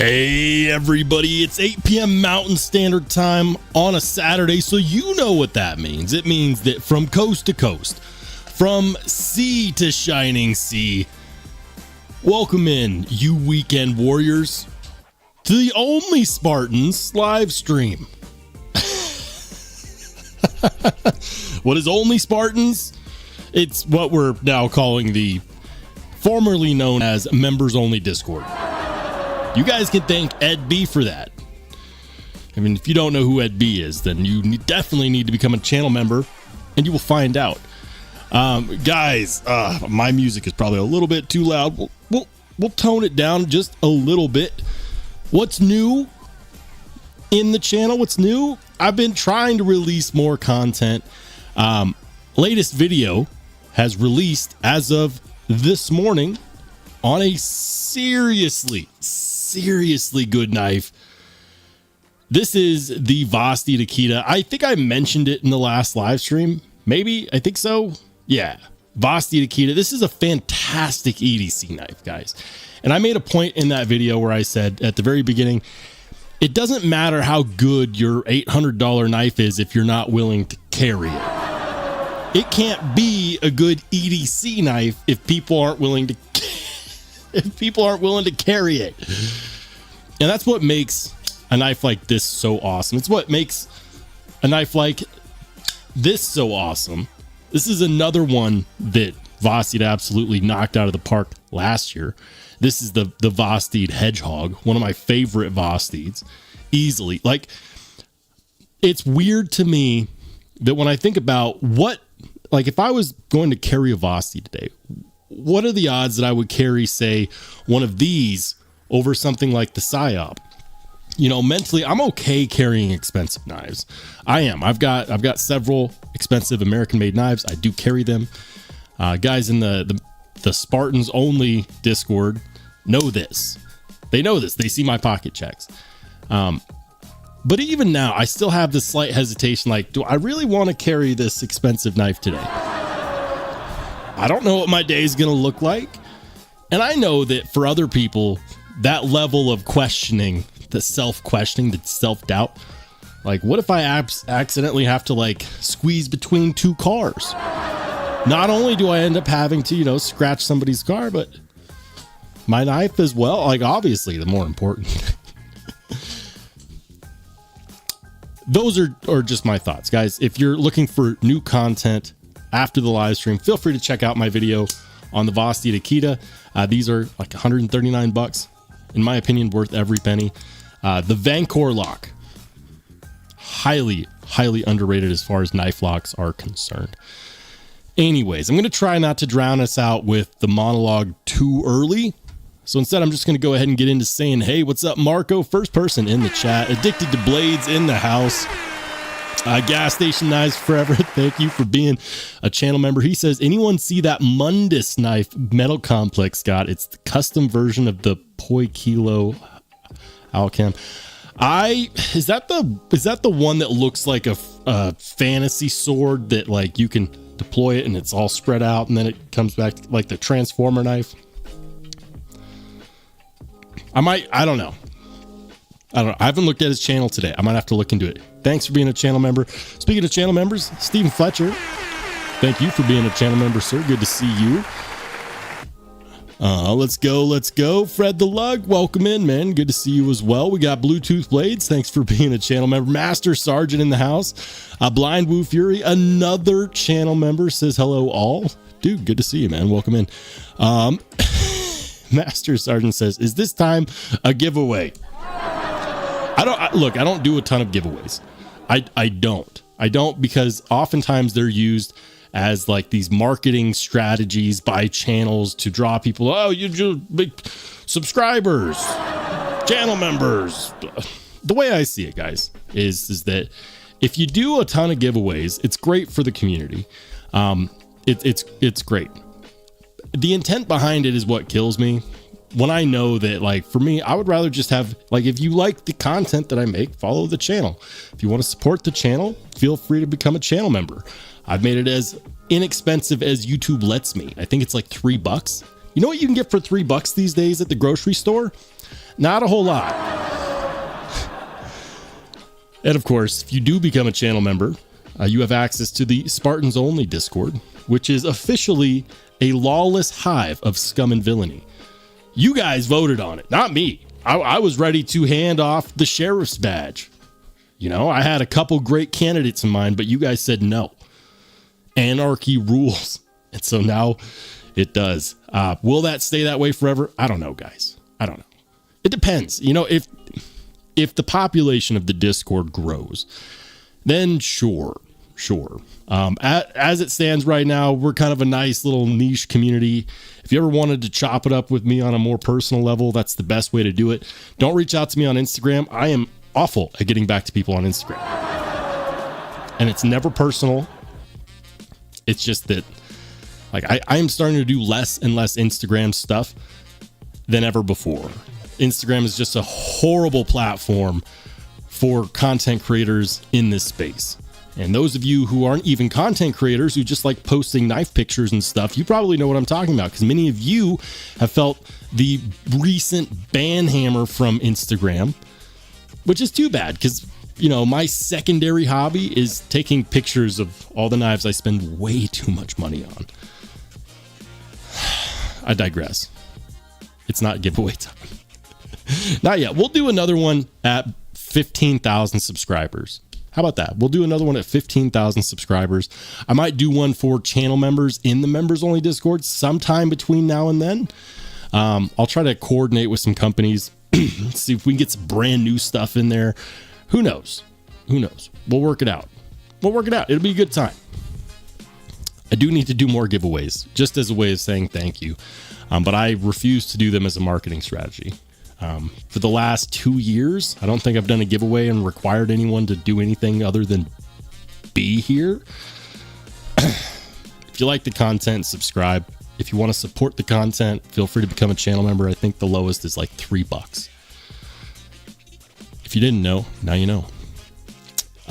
Hey everybody, it's 8 p.m. Mountain Standard Time on a Saturday, so you know what that means. It means that from coast to coast, from sea to shining sea, welcome in, you weekend warriors, to the OnlySpartans live stream. What is OnlySpartans? It's what we're now calling the formerly known as Members Only Discord. You guys can thank Ed B for that. I mean, if you don't know who Ed B is, then you definitely need to become a channel member, and you will find out. Guys, my music is probably a little bit too loud. We'll tone it down just a little bit. What's new in the channel? What's new? I've been trying to release more content. Latest video has released as of this morning on a seriously good knife. This is the Vosti Takeda. I think I mentioned it in the last live stream. Maybe, I think so. Yeah, Vosti Takeda. This is a fantastic EDC knife, guys. And I made a point in that video where I said at the very beginning, it doesn't matter how good your $800 knife is if you're not willing to carry it. It can't be a good EDC knife if people aren't willing to carry it. And that's what makes a knife like this so awesome. It's what makes a knife like this so awesome. This is another one that Vosti absolutely knocked out of the park last year. This is the Vosti Hedgehog, one of my favorite Vostis, easily. Like, it's weird to me that when I think about what, like, if I was going to carry a Vosti today, what are the odds that I would carry, say, one of these over something like the Psyop? You know, mentally, I'm okay carrying expensive knives. I am. I've got several expensive American-made knives. I do carry them. Guys in the Spartans only Discord know this. They know this. They see my pocket checks. But even now, I still have this slight hesitation. Like, do I really want to carry this expensive knife today? I don't know what my day is going to look like. And I know that for other people, that level of questioning, the self-questioning, the self-doubt, like, what if I accidentally have to, like, squeeze between two cars? Not only do I end up having to, you know, scratch somebody's car, but my knife as well. Like, obviously, the more important. Those are just my thoughts, guys. If you're looking for new content after the live stream, feel free to check out my video on the Vosti Takeda. These are like 139 bucks, in my opinion, worth every penny. The Vancor lock, highly underrated as far as knife locks are concerned. Anyways, I'm going to try not to drown us out with the monologue too early. So instead, I'm just going to go ahead and get into saying, hey, what's up, Marco? First person in the chat. Addicted to Blades in the house. Gas Station Knives Forever. Thank you for being a channel member. He says, anyone see that Mundus knife Metal Complex got? It's the custom version of the Poi Kilo Alchem. Is that the one that looks like a fantasy sword that, like, you can deploy it and it's all spread out and then it comes back like the Transformer knife? I don't know. I haven't looked at his channel today. I might have to look into it. Thanks for being a channel member. Speaking of channel members, Stephen Fletcher, thank you for being a channel member, sir. Good to see you. Let's go. Fred the Lug, welcome in, man. Good to see you as well. We got Bluetooth Blades. Thanks for being a channel member. Master Sergeant in the house. Blind Woo Fury, another channel member, says hello all. Dude, good to see you, man. Welcome in. Master Sergeant says, is this time a giveaway? I don't do a ton of giveaways. I don't because oftentimes they're used as like these marketing strategies by channels to draw people. Oh, you just big subscribers, channel members. The way I see it, guys, is that if you do a ton of giveaways, it's great for the community. It's great. The intent behind it is what kills me. When I know that, like, for me, I would rather just have, like, if you like the content that I make, follow the channel. If you want to support the channel, feel free to become a channel member. I've made it as inexpensive as YouTube lets me. I think it's like $3. You know what you can get for $3 these days at the grocery store? Not a whole lot. And of course, if you do become a channel member, you have access to the Spartans Only Discord, which is officially a lawless hive of scum and villainy. You guys voted on it, not me. I was ready to hand off the sheriff's badge. You know, I had a couple great candidates in mind, but you guys said no. Anarchy rules. And so now it does. Will that stay that way forever? I don't know, guys. I don't know. It depends. You know, if the population of the Discord grows, then sure. As it stands right now, we're kind of a nice little niche community. If you ever wanted to chop it up with me on a more personal level, that's the best way to do it. Don't reach out to me on Instagram. I am awful at getting back to people on Instagram. And it's never personal. It's just that, like, I am starting to do less and less Instagram stuff than ever before. Instagram is just a horrible platform for content creators in this space. And those of you who aren't even content creators, who just like posting knife pictures and stuff, you probably know what I'm talking about, because many of you have felt the recent ban hammer from Instagram, which is too bad, because, you know, my secondary hobby is taking pictures of all the knives I spend way too much money on. I digress. It's not giveaway time. Not yet. We'll do another one at 15,000 subscribers. How about that? We'll do another one at 15,000 subscribers. I might do one for channel members in the members only Discord sometime between now and then. I'll try to coordinate with some companies, see if we can get some brand new stuff in there. Who knows? We'll work it out. It'll be a good time. I do need to do more giveaways, just as a way of saying thank you. But I refuse to do them as a marketing strategy. For the last 2 years, I don't think I've done a giveaway and required anyone to do anything other than be here. If you like the content, subscribe. If you want to support the content, feel free to become a channel member. I think the lowest is like $3. If you didn't know, now you know.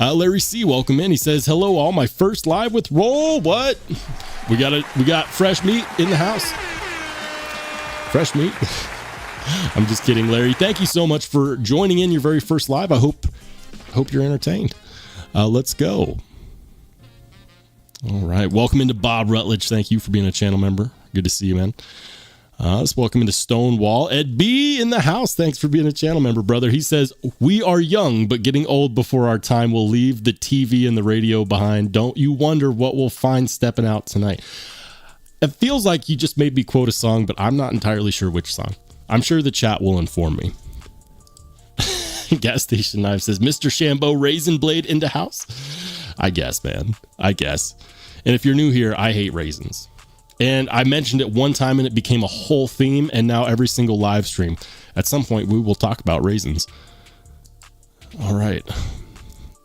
Larry C, welcome in. He says, hello all, my first live with Roll. What? We got fresh meat in the house. Fresh meat. I'm just kidding, Larry. Thank you so much for joining in your very first live. I hope you're entertained. Let's go. All right. Welcome into Bob Rutledge. Thank you for being a channel member. Good to see you, man. Let's welcome into Stonewall. Ed B in the house. Thanks for being a channel member, brother. He says, we are young, but getting old before our time. Will leave the TV and the radio behind. Don't you wonder what we'll find stepping out tonight? It feels like you just made me quote a song, but I'm not entirely sure which song. I'm sure the chat will inform me. Gas Station Knife says, Mr. Shambo Raisin Blade into house. I guess, man. I guess. And if you're new here, I hate raisins. And I mentioned it one time and it became a whole theme. And now every single live stream, at some point, we will talk about raisins. All right.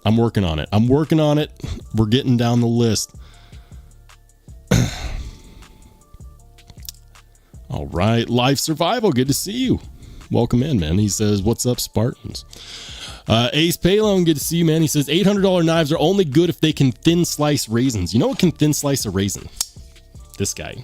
I'm working on it. We're getting down the list. All right, Life Survival, good to see you. Welcome in, man. He says, what's up, Spartans? Ace Palone, good to see you, man. He says, $800 knives are only good if they can thin slice raisins. You know what can thin slice a raisin? This guy.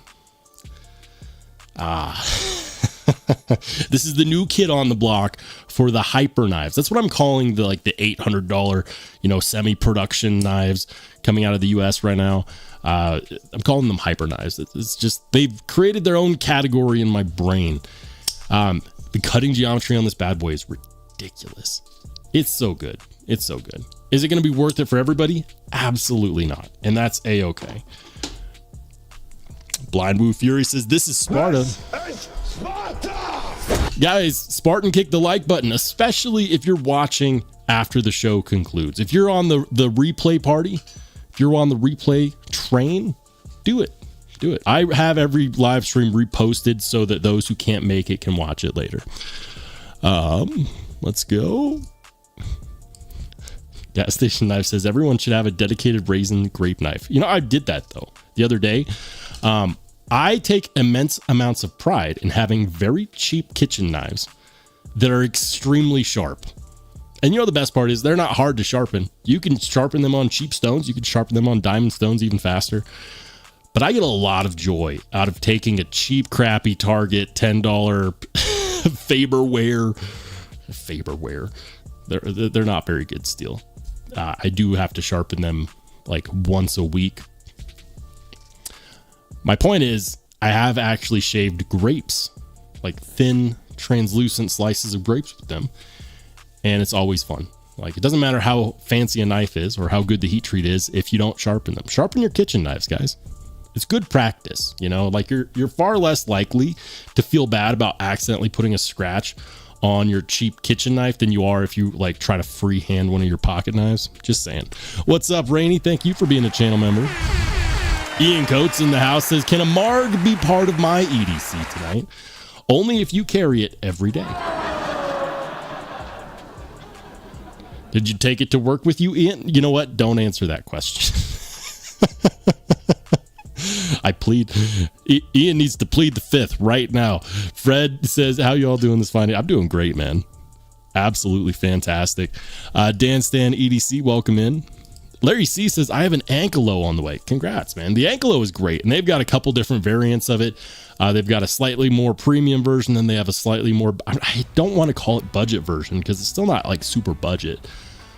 This is the new kid on the block for the hyper knives. That's what I'm calling the $800, semi-production knives coming out of the US right now. I'm calling them hyper knives. It's just, they've created their own category in my brain. The cutting geometry on this bad boy is ridiculous. It's so good. Is it going to be worth it for everybody? Absolutely not. And that's A-okay. Blind Woo Fury says, this is Sparta. Guys, Spartan, kick the like button, especially if you're watching after the show concludes. If you're on the replay party, if you're on the replay train, do it. I have every live stream reposted so that those who can't make it can watch it later. Let's go. Gas Station Knife says everyone should have a dedicated raisin grape knife. I did that though the other day. I take immense amounts of pride in having very cheap kitchen knives that are extremely sharp. And the best part is they're not hard to sharpen. You can sharpen them on cheap stones. You can sharpen them on diamond stones even faster. But I get a lot of joy out of taking a cheap, crappy Target $10 Faberware. They're not very good steel. I do have to sharpen them like once a week. My point is, I have actually shaved grapes, like thin, translucent slices of grapes with them, and it's always fun. Like, it doesn't matter how fancy a knife is or how good the heat treat is if you don't sharpen them. Sharpen your kitchen knives, guys. It's good practice, you know, like you're far less likely to feel bad about accidentally putting a scratch on your cheap kitchen knife than you are if you like try to freehand one of your pocket knives. Just saying. What's up, Rainy? Thank you for being a channel member. Ian Coates in the house says, can a Marg be part of my EDC tonight? Only if you carry it every day. Did you take it to work with you, Ian? You know what? Don't answer that question. I plead. Ian needs to plead the fifth right now. Fred says, how you all doing this fine? I'm doing great, man. Absolutely fantastic. Dan Stan EDC, welcome in. Larry C says, I have an Ankelo on the way. Congrats, man. The Ankelo is great, and they've got a couple different variants of it. They've got a slightly more premium version, then they have a slightly more, I don't want to call it budget version because it's still not like super budget.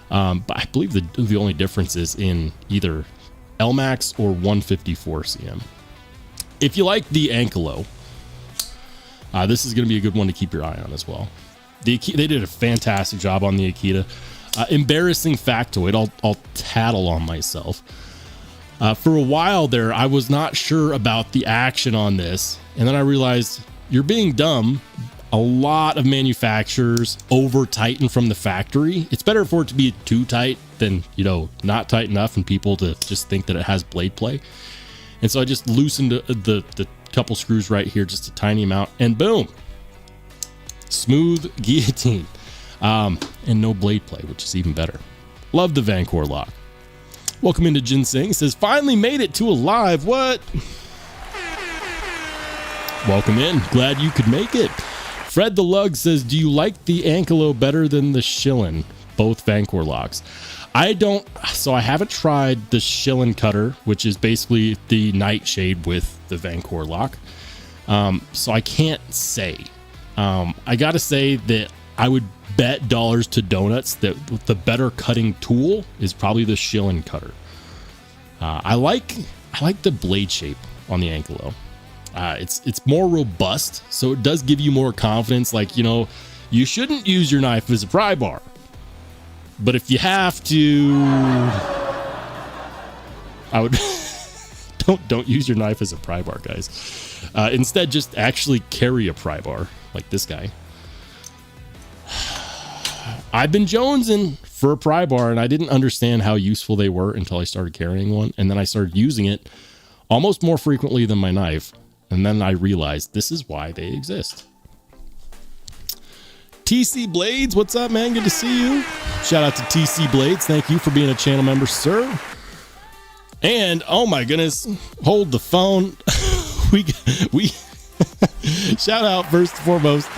But I believe the only difference is in either LMAX or 154 cm. If you like the Ankelo, this is going to be a good one to keep your eye on as well. They did a fantastic job on the Akita. Embarrassing factoid, I'll tattle on myself. For a while there, I was not sure about the action on this, and then I realized you're being dumb. A lot of manufacturers over tighten from the factory. It's better for it to be too tight than, you know, not tight enough and people to just think that it has blade play. And so I just loosened the couple screws right here, just a tiny amount, and boom, smooth guillotine. And no blade play, which is even better. Love the Vancor lock. Welcome into Ginseng. It says, finally made it to a live. What? Welcome in. Glad you could make it. Fred the Lug says, do you like the Ankelo better than the Schillen? Both Vancor locks. I don't, so I haven't tried the Schillen cutter, which is basically the Nightshade with the Vancor lock. So I can't say. I gotta say that I would bet dollars to donuts that the better cutting tool is probably the Schillen cutter. I like the blade shape on the Ankelo. It's more robust, so it does give you more confidence. Like, you know, you shouldn't use your knife as a pry bar, but if you have to, I would don't use your knife as a pry bar, guys. Instead, just actually carry a pry bar like this guy. I've been jonesing for a pry bar, and I didn't understand how useful they were until I started carrying one, and then I started using it almost more frequently than my knife, and then I realized this is why they exist. TC Blades, what's up, man? Good to see you. Shout out to TC Blades. Thank you for being a channel member, sir. And oh my goodness, hold the phone. we shout out first and foremost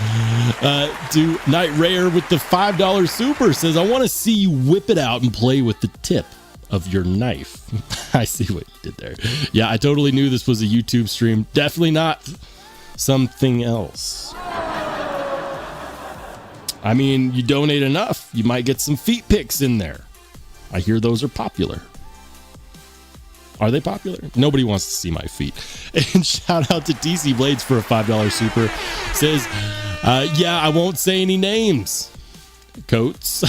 to Night Rare with the $5 super. Says, I want to see you whip it out and play with the tip of your knife. I see what you did there. Yeah, I totally knew this was a YouTube stream. Definitely not something else. I mean, you donate enough, you might get some feet pics in there. I hear those are popular. Are they popular? Nobody wants to see my feet. And shout out to DC Blades for a $5 super. Says, yeah, I won't say any names. Coats.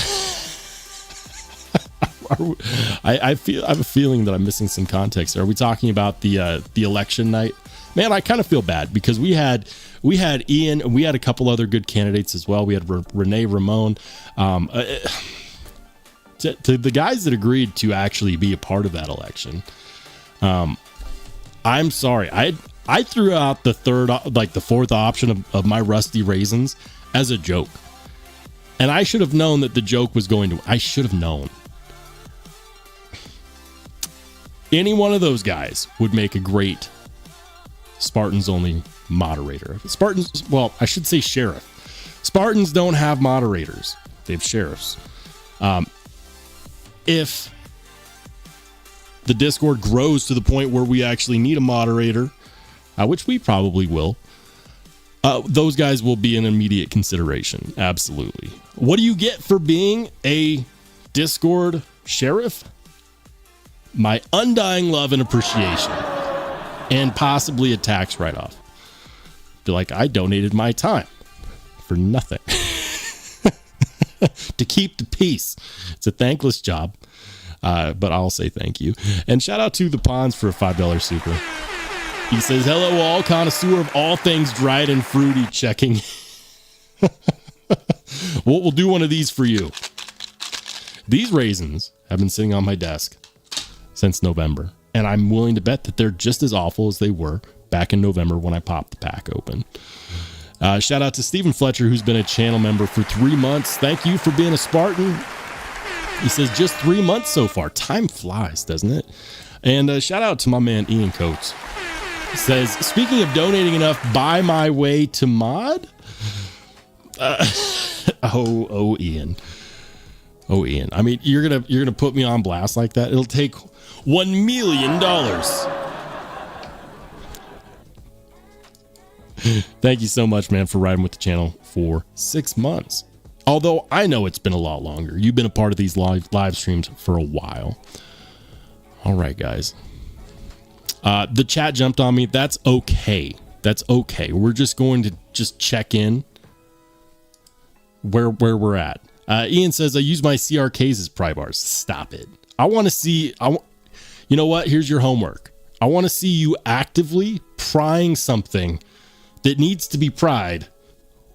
I have a feeling that I'm missing some context. Are we talking about the election night? Man, I kind of feel bad because we had Ian, and we had a couple other good candidates as well. We had Renee Ramon. To the guys that agreed to actually be a part of that election, I'm sorry. I threw out the fourth option of my rusty raisins as a joke, and I should have known that the joke was going to. I should have known. Any one of those guys would make a great Spartans only moderator. Spartans, well, I should say sheriff. Spartans don't have moderators. They have sheriffs. If the Discord grows to the point where we actually need a moderator, which we probably will, Those guys will be an immediate consideration. Absolutely. What do you get for being a Discord sheriff? My undying love and appreciation, and possibly a tax write-off. Be like, I donated my time for nothing to keep the peace. It's a thankless job, but I'll say thank you. And shout out to the Ponds for a $5 super. He says, hello all, connoisseur of all things dried and fruity, checking. We'll do one of these for you. These raisins have been sitting on my desk since November, and I'm willing to bet that they're just as awful as they were back in November when I popped the pack open. Shout out to Stephen Fletcher, who's been a channel member for 3 months. Thank you for being a Spartan. He says just 3 months so far. Time flies, doesn't it? And shout out to my man Ian Coates. He says, speaking of donating enough, buy my way to mod. Oh, Ian. Oh, Ian. I mean, you're gonna put me on blast like that. It'll take $1 million. Thank you so much, man, for riding with the channel for 6 months. Although I know it's been a lot longer. You've been a part of these live streams for a while. All right, guys. The chat jumped on me. That's okay. That's okay. We're just going to check in where we're at. Ian says, I use my CRKs as pry bars. Stop it. I want to see. You know what? Here's your homework. I want to see you actively prying something that needs to be pried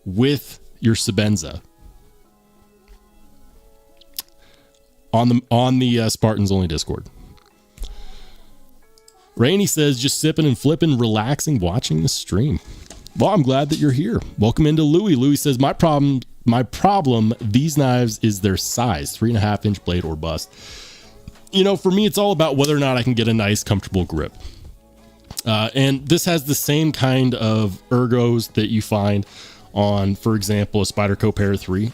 with your Sebenza on the Spartans only Discord. Rainey says, just sipping and flipping, relaxing, watching the stream. Well, I'm glad that you're here. Welcome into Louie. Louie says, my problem, these knives is their size, 3.5-inch blade or bust. You know, for me, it's all about whether or not I can get a nice, comfortable grip. And this has the same kind of ergos that you find on, for example, a Spyderco Para 3.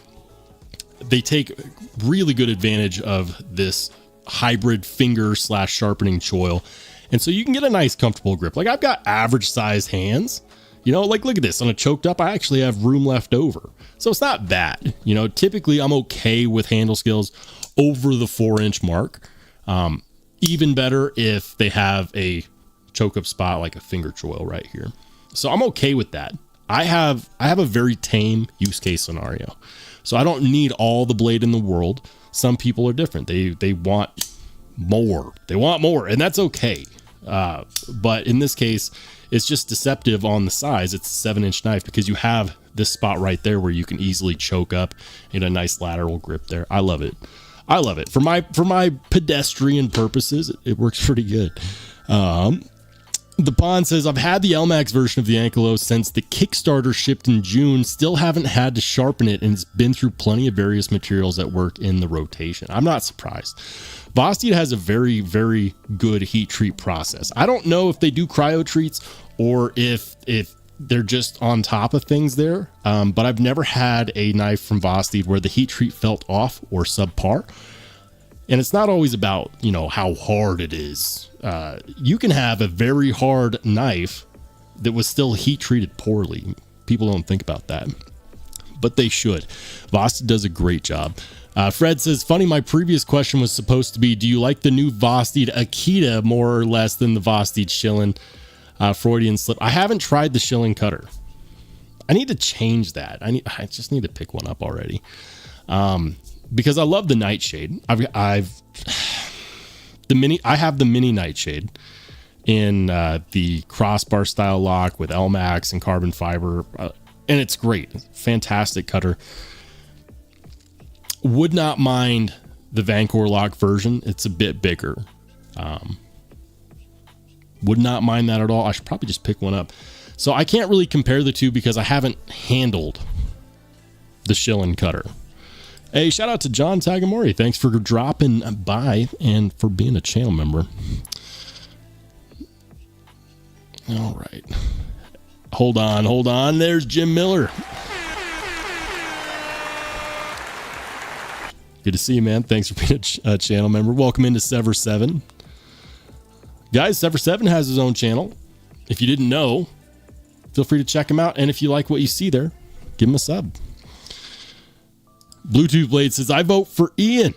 They take really good advantage of this hybrid finger / sharpening choil. And so you can get a nice, comfortable grip. Like, I've got average sized hands, you know, like, look at this. On a choked up, I actually have room left over. So it's not bad. You know, typically I'm okay with handle skills over the 4-inch mark. Even better if they have a choke up spot like a finger choil right here. So I'm okay with that. I have a very tame use case scenario. So I don't need all the blade in the world. Some people are different. They want more. They want more, and that's okay. But in this case, it's just deceptive on the size. It's a 7-inch knife because you have this spot right there where you can easily choke up in a nice lateral grip there. I love it. I love it. For my pedestrian purposes, it works pretty good. The Pond says, I've had the LMAX version of the Ankylo since the Kickstarter shipped in June. Still haven't had to sharpen it, and it's been through plenty of various materials that work in the rotation. I'm not surprised. Vosteed has a very, very good heat treat process. I don't know if they do cryo treats or if they're just on top of things there, but I've never had a knife from Vosteed where the heat treat felt off or subpar. And it's not always about, you know, how hard it is. You can have a very hard knife that was still heat treated poorly. People don't think about that, but they should. Vosteed does a great job. Fred says, funny, my previous question was supposed to be, do you like the new Vosteed Akita more or less than the Vosteed Schilling Freudian slip? I haven't tried the Schilling cutter. I need to change that. I just need to pick one up already. Because I love the Nightshade. I have the mini Nightshade in the crossbar style lock with LMAX and carbon fiber, and it's great. Fantastic cutter. Would not mind the Vancouver lock version. It's a bit bigger. Would not mind that at all. I should probably just pick one up. So I can't really compare the two because I haven't handled the Schilling cutter. Hey, shout out to John Tagamori. Thanks for dropping by and for being a channel member. All right. Hold on. There's Jim Miller. Good to see you, man. Thanks for being a channel member. Welcome into Sever 7. Guys, Sever 7 has his own channel. If you didn't know, feel free to check them out. And if you like what you see there, give them a sub. Bluetooth Blade says, I vote for Ian.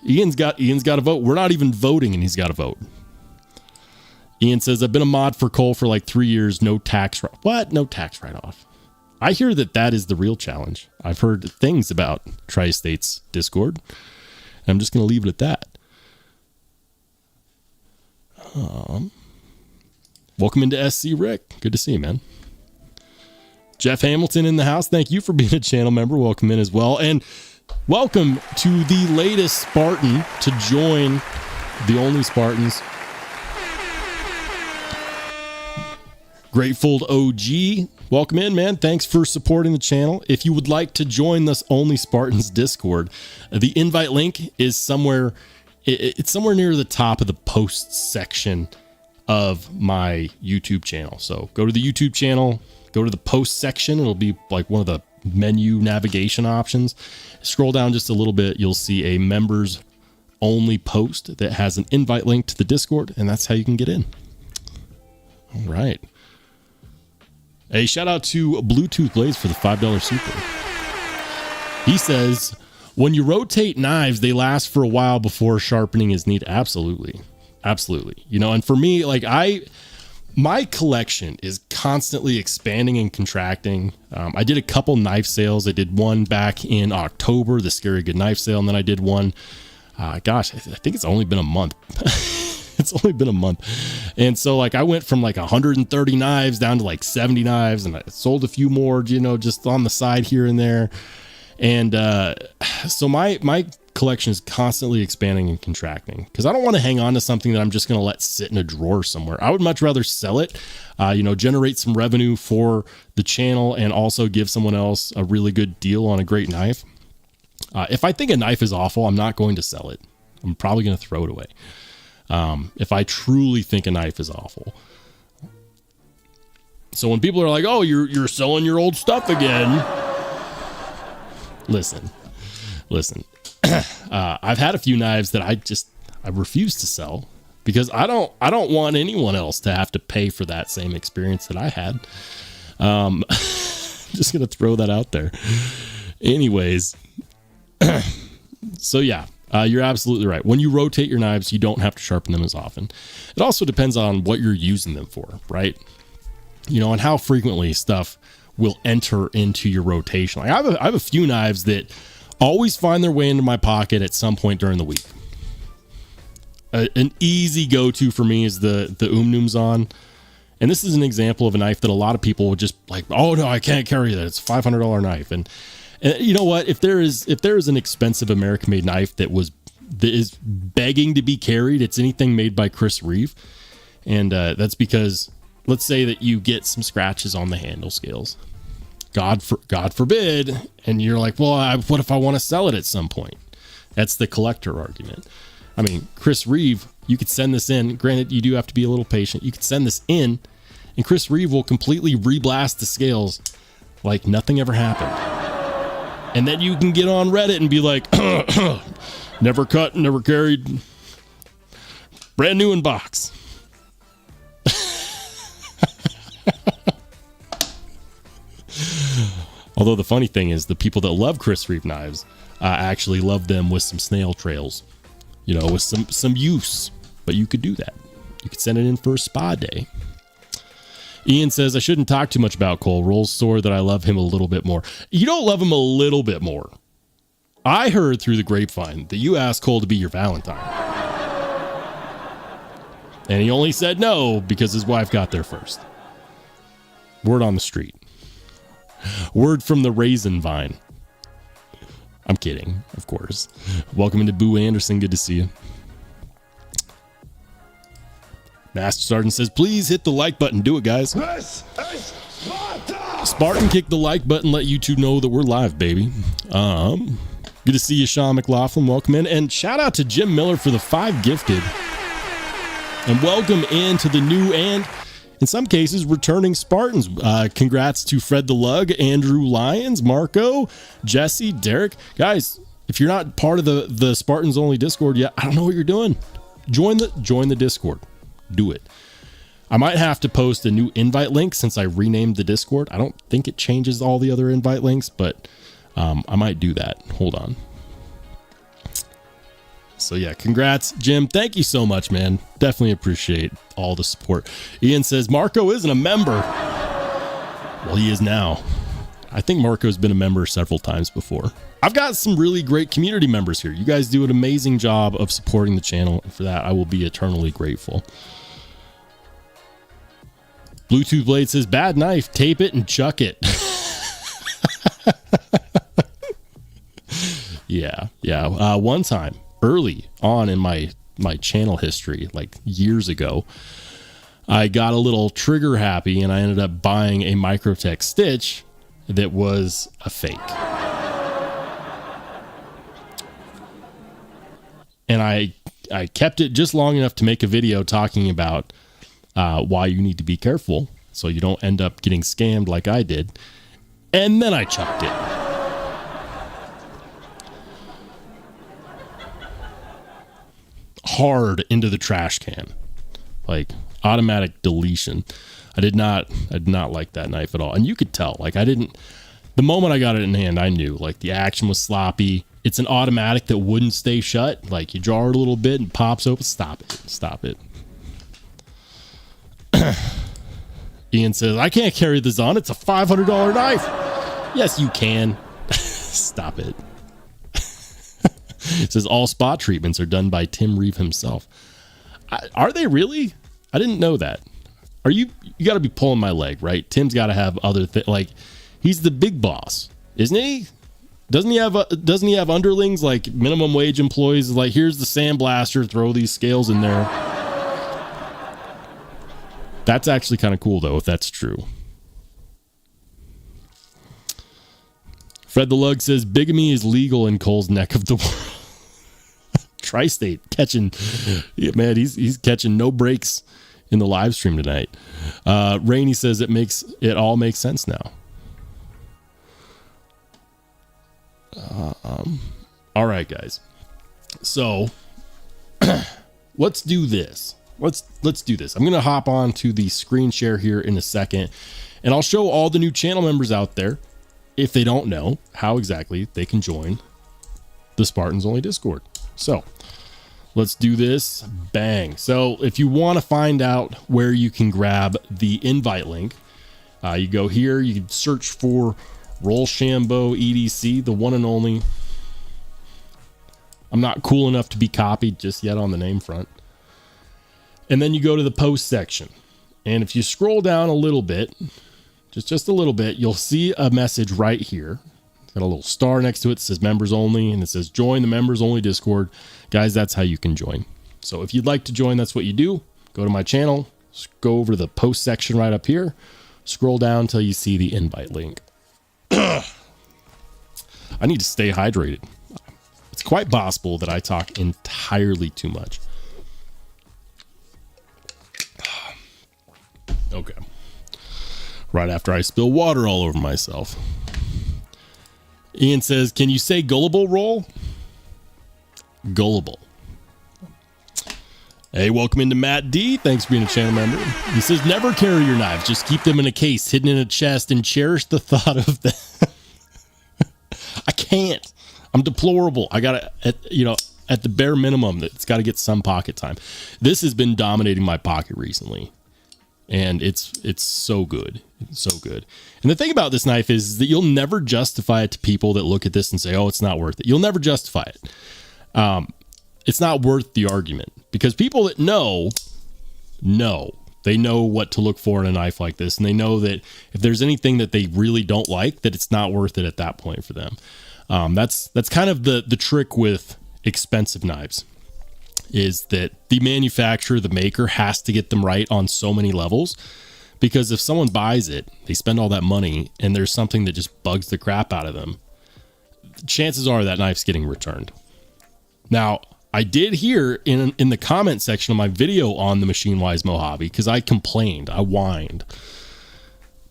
Ian's got a vote. We're not even voting and he's got a vote. Ian says, I've been a mod for Cole for like 3 years. No tax. What? No tax write-off. I hear that is the real challenge. I've heard things about Tri-State's Discord. And I'm just going to leave it at that. Welcome into SC Rick. Good to see you, man. Jeff Hamilton in the house. Thank you for being a channel member. Welcome in as well. And welcome to the latest Spartan to join the OnlySpartans. Grateful OG. Welcome in, man. Thanks for supporting the channel. If you would like to join this OnlySpartans Discord, the invite link is somewhere. It's somewhere near the top of the posts section of my YouTube channel. So go to the YouTube channel, go to the post section. It'll be like one of the menu navigation options. Scroll down just a little bit. You'll see a members only post that has an invite link to the Discord, and that's how you can get in. All right. Hey, shout out to Bluetooth Blades for the $5 super. He says, when you rotate knives, they last for a while before sharpening is needed. Absolutely. Absolutely. You know, and for me, like my collection is constantly expanding and contracting. I did a couple knife sales. I did one back in October, the Scary Good Knife Sale. And then I did one, gosh, I think it's only been a month. It's only been a month. And so like I went from like 130 knives down to like 70 knives, and I sold a few more, you know, just on the side here and there. And so my collection is constantly expanding and contracting because I don't want to hang on to something that I'm just going to let sit in a drawer somewhere. I would much rather sell it, you know, generate some revenue for the channel and also give someone else a really good deal on a great knife. If I think a knife is awful, I'm not going to sell it. I'm probably going to throw it away. If I truly think a knife is awful. So when people are like, oh, you're selling your old stuff again. Listen, I've had a few knives that I refuse to sell because I don't want anyone else to have to pay for that same experience that I had. Just going to throw that out there. Anyways. So yeah. You're absolutely right. When you rotate your knives, you don't have to sharpen them as often. It also depends on what you're using them for, right? You know, and how frequently stuff will enter into your rotation. Like I have a few knives that always find their way into my pocket at some point during the week. An easy go-to for me is the Noomzon. And this is an example of a knife that a lot of people would just like, oh no, I can't carry that. It's a $500 knife. And you know what? If there is an expensive American-made knife that is begging to be carried, it's anything made by Chris Reeve, and that's because let's say that you get some scratches on the handle scales, God forbid, and you're like, well, what if I want to sell it at some point? That's the collector argument. I mean, Chris Reeve, you could send this in. Granted, you do have to be a little patient. You could send this in, and Chris Reeve will completely reblast the scales like nothing ever happened. And then you can get on Reddit and be like, never cut, never carried, brand new in box. Although the funny thing is the people that love Chris Reeve knives actually love them with some snail trails, you know, with some use. But you could do that. You could send it in for a spa day. Ian says, I shouldn't talk too much about Cole. Rolls sore that I love him a little bit more. You don't love him a little bit more. I heard through the grapevine that you asked Cole to be your Valentine. And he only said no because his wife got there first. Word on the street. Word from the raisin vine. I'm kidding, of course. Welcome into Boo Anderson. Good to see you. Master Sergeant says, please hit the like button. Do it, guys. Spartan, kick the like button. Let YouTube know that we're live, baby. Good to see you, Sean McLaughlin. Welcome in. And shout out to Jim Miller for the 5 gifted. And welcome into the new and, in some cases, returning Spartans. Congrats to Fred the Lug, Andrew Lyons, Marco, Jesse, Derek. Guys, if you're not part of the Spartans Only Discord yet, I don't know what you're doing. Join the Discord. Do it. I might have to post a new invite link since I renamed the Discord. I don't think it changes all the other invite links, but I might do that. Hold on. So yeah, congrats, Jim. Thank you so much, man. Definitely appreciate all the support. Ian says, Marco isn't a member. Well, he is now. I think Marco's been a member several times before. I've got some really great community members here. You guys do an amazing job of supporting the channel. And for that, I will be eternally grateful. Bluetooth Blade says, bad knife, tape it and chuck it. Yeah. One time, early on in my channel history, like years ago, I got a little trigger happy and I ended up buying a microtech stitch that was a fake. And I kept it just long enough to make a video talking about why you need to be careful so you don't end up getting scammed like I did. And then I chucked it. Hard into the trash can. Like automatic deletion. I did not like that knife at all. And you could tell, like the moment I got it in hand, I knew like the action was sloppy. It's an automatic that wouldn't stay shut. Like you jar it a little bit and pops open. Stop it. Ian says, I can't carry this on. It's a $500 knife. Yes, you can. Stop it. It says all spot treatments are done by Tim Reeve himself. Are they really? I didn't know that. Are you got to be pulling my leg, right? Tim's got to have other things. Like he's the big boss, isn't he? Doesn't he have underlings like minimum wage employees? Like here's the sandblaster, throw these scales in there. That's actually kind of cool though, if that's true. Fred the Lug says bigamy is legal in Cole's neck of the world. Tri-State catching, yeah, man, he's catching no breaks in the live stream tonight. Rainey says it all makes sense now. All right, guys. So let's do this. Let's do this. I'm going to hop on to the screen share here in a second, and I'll show all the new channel members out there, if they don't know how exactly they can join the Spartans Only Discord. So let's do this. Bang. So if you want to find out where you can grab the invite link, you go here, you can search for Rollshambo EDC, the one and only. I'm not cool enough to be copied just yet on the name front. And then you go to the post section. And if you scroll down a little bit, just a little bit, you'll see a message right here. It's got a little star next to it that says members only, and it says join the members only Discord. Guys, that's how you can join. So if you'd like to join, that's what you do. Go to my channel, go over to the post section right up here, scroll down until you see the invite link. I need to stay hydrated. It's quite possible that I talk entirely too much. Okay. Right after I spill water all over myself. Ian says, can you say gullible roll? Gullible. Hey, welcome into Matt D. Thanks for being a channel member. He says, never carry your knives. Just keep them in a case, hidden in a chest, and cherish the thought of them. I can't. I'm deplorable. I got to, at the bare minimum, it's got to get some pocket time. This has been dominating my pocket recently. And it's so good. It's so good. And the thing about this knife is that you'll never justify it to people that look at this and say, oh, it's not worth it. You'll never justify it. It's not worth the argument, because people that know, they know what to look for in a knife like this. And they know that if there's anything that they really don't like, that it's not worth it at that point for them. That's kind of the trick with expensive knives, is that the manufacturer, the maker, has to get them right on so many levels, because if someone buys it, they spend all that money, and there's something that just bugs the crap out of them, chances are that knife's getting returned. Now, I did hear in the comment section of my video on the Machine Wise Mojave, because I complained, I whined.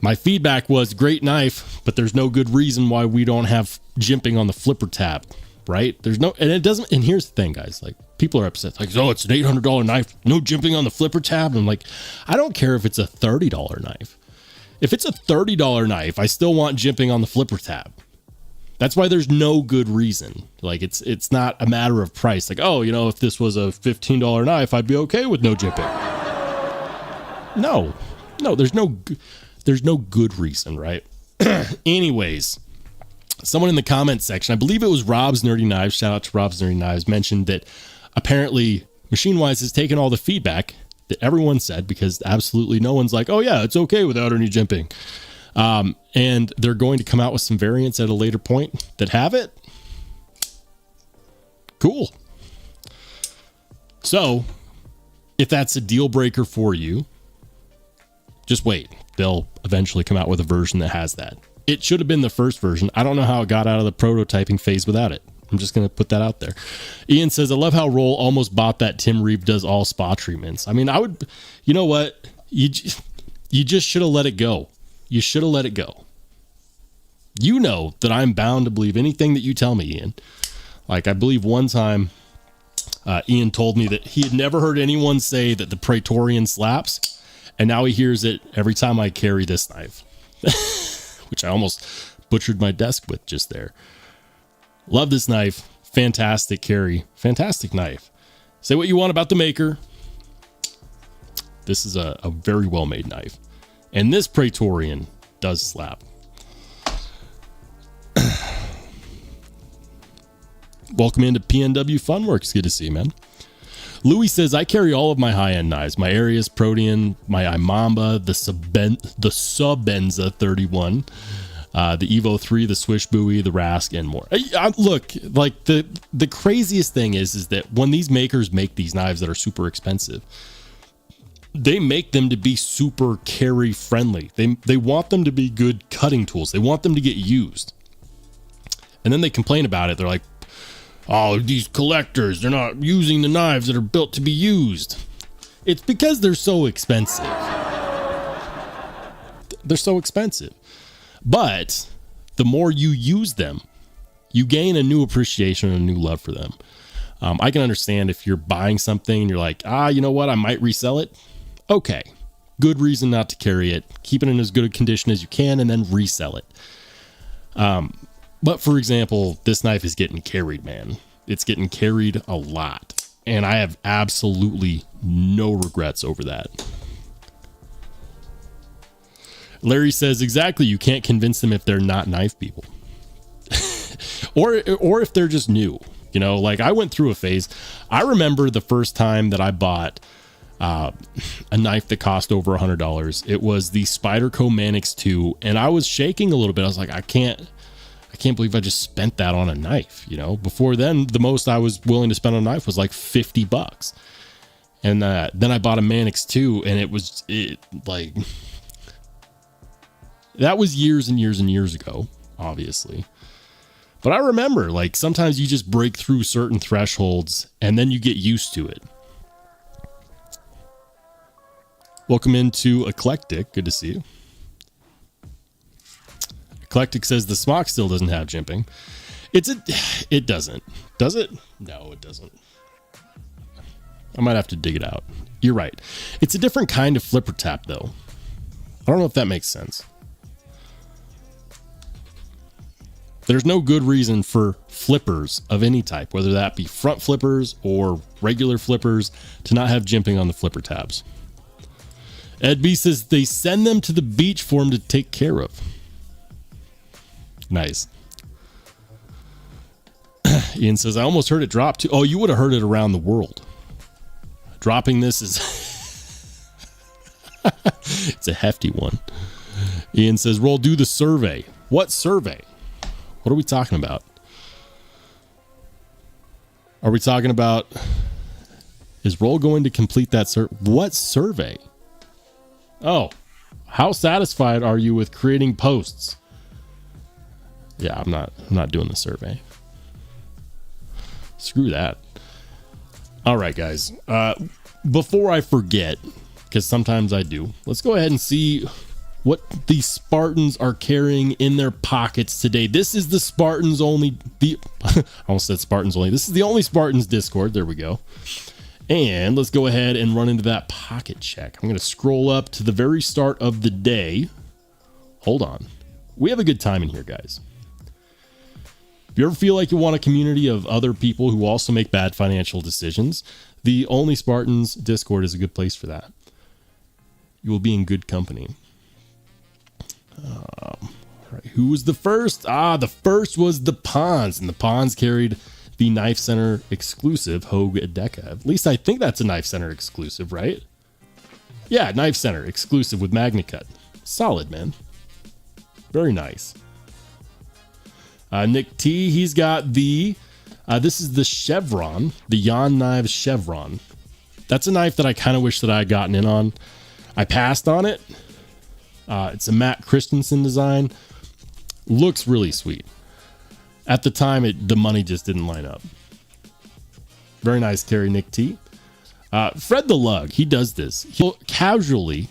My feedback was, great knife, but there's no good reason why we don't have jimping on the flipper tab. right? There's no, and it doesn't, and here's the thing, guys, like people are upset, like, oh, it's an $800 knife, no jimping on the flipper tab. And I'm like, I don't care if it's a $30 knife. If it's a $30 knife, I still want jimping on the flipper tab. That's why there's no good reason. Like it's not a matter of price. Like, oh, you know, if this was a $15 knife, I'd be okay with no jimping. No, there's no good reason, right? Anyways, someone in the comments section, I believe it was Rob's Nerdy Knives, shout out to Rob's Nerdy Knives, mentioned that apparently Machine Wise has taken all the feedback that everyone said, because absolutely no one's like, oh yeah, it's okay without any jimping. And they're going to come out with some variants at a later point that have it. Cool. So if that's a deal breaker for you, just wait. They'll eventually come out with a version that has that. It should have been the first version. I don't know how it got out of the prototyping phase without it. I'm just going to put that out there. Ian says, I love how Roll almost bought that Tim Reeve does all spa treatments. I mean, I would, you know what? You just should have let it go. You should have let it go. You know that I'm bound to believe anything that you tell me, Ian. Like, I believe one time Ian told me that he had never heard anyone say that the Praetorian slaps, and now he hears it every time I carry this knife, which I almost butchered my desk with just there. Love this knife. Fantastic carry. Fantastic knife. Say what you want about the maker. This is a very well-made knife. And this Praetorian does slap. Welcome into PNW Funworks. Good to see you, man. Louis says, I carry all of my high-end knives. My Arius, Protean, my Imamba, the Sabenza 31, the Evo 3, the Swish Buoy, the Rask, and more. Look, like the craziest thing is that when these makers make these knives that are super expensive, they make them to be super carry friendly. They want them to be good cutting tools. They want them to get used. And then they complain about it. They're like, oh, these collectors, they're not using the knives that are built to be used. It's because they're so expensive. They're so expensive. But the more you use them, you gain a new appreciation and a new love for them. I can understand if you're buying something and you're like, you know what, I might resell it. Okay, good reason not to carry it. Keep it in as good a condition as you can and then resell it. But for example, this knife is getting carried, man. It's getting carried a lot. And I have absolutely no regrets over that. Larry says, exactly, you can't convince them if they're not knife people. or if they're just new. You know, like I went through a phase. I remember the first time that I bought a knife that cost over $100. It was the Spyderco Manix 2, and I was shaking a little bit. I was like, I can't believe I just spent that on a knife. You know, before then, the most I was willing to spend on a knife was like $50. And then I bought a Manix 2, and it was like, that was years and years and years ago, obviously. But I remember, like, sometimes you just break through certain thresholds and then you get used to it. Welcome into Eclectic. Good to see you. Eclectic says the smock still doesn't have jimping. It doesn't. Does it? No, it doesn't. I might have to dig it out. You're right. It's a different kind of flipper tap, though. I don't know if that makes sense. There's no good reason for flippers of any type, whether that be front flippers or regular flippers, to not have jimping on the flipper tabs. Ed B says they send them to the beach for him to take care of. Nice. Ian says, I almost heard it drop too. Oh, you would have heard it around the world. Dropping this is... it's a hefty one. Ian says, Roll, do the survey. What survey? What are we talking about? Are we talking about... Is Roll going to complete that survey? What survey? Oh, how satisfied are you with creating posts? Yeah, I'm not doing the survey. Screw that. All right, guys. Before I forget, because sometimes I do, let's go ahead and see what the Spartans are carrying in their pockets today. This is the Spartans only, I almost said Spartans only. This is the OnlySpartans Discord. There we go. And let's go ahead and run into that pocket check. I'm going to scroll up to the very start of the day. Hold on. We have a good time in here, guys. If you ever feel like you want a community of other people who also make bad financial decisions, the OnlySpartans Discord is a good place for that. You will be in good company. All right, who was the first? The first was the Pawns, and the Pawns carried the Knife Center exclusive Hogue Deca. At least I think that's a Knife Center exclusive, right? Yeah, Knife Center exclusive with MagnaCut. Solid, man. Very nice. Nick T, he's got the, this is the Chevron, the Yon Knives Chevron. That's a knife that I kind of wish that I had gotten in on. I passed on it. It's a Matt Christensen design. Looks really sweet. At the time, the money just didn't line up. Very nice carry, Nick T. Fred the Lug, he does this. He'll casually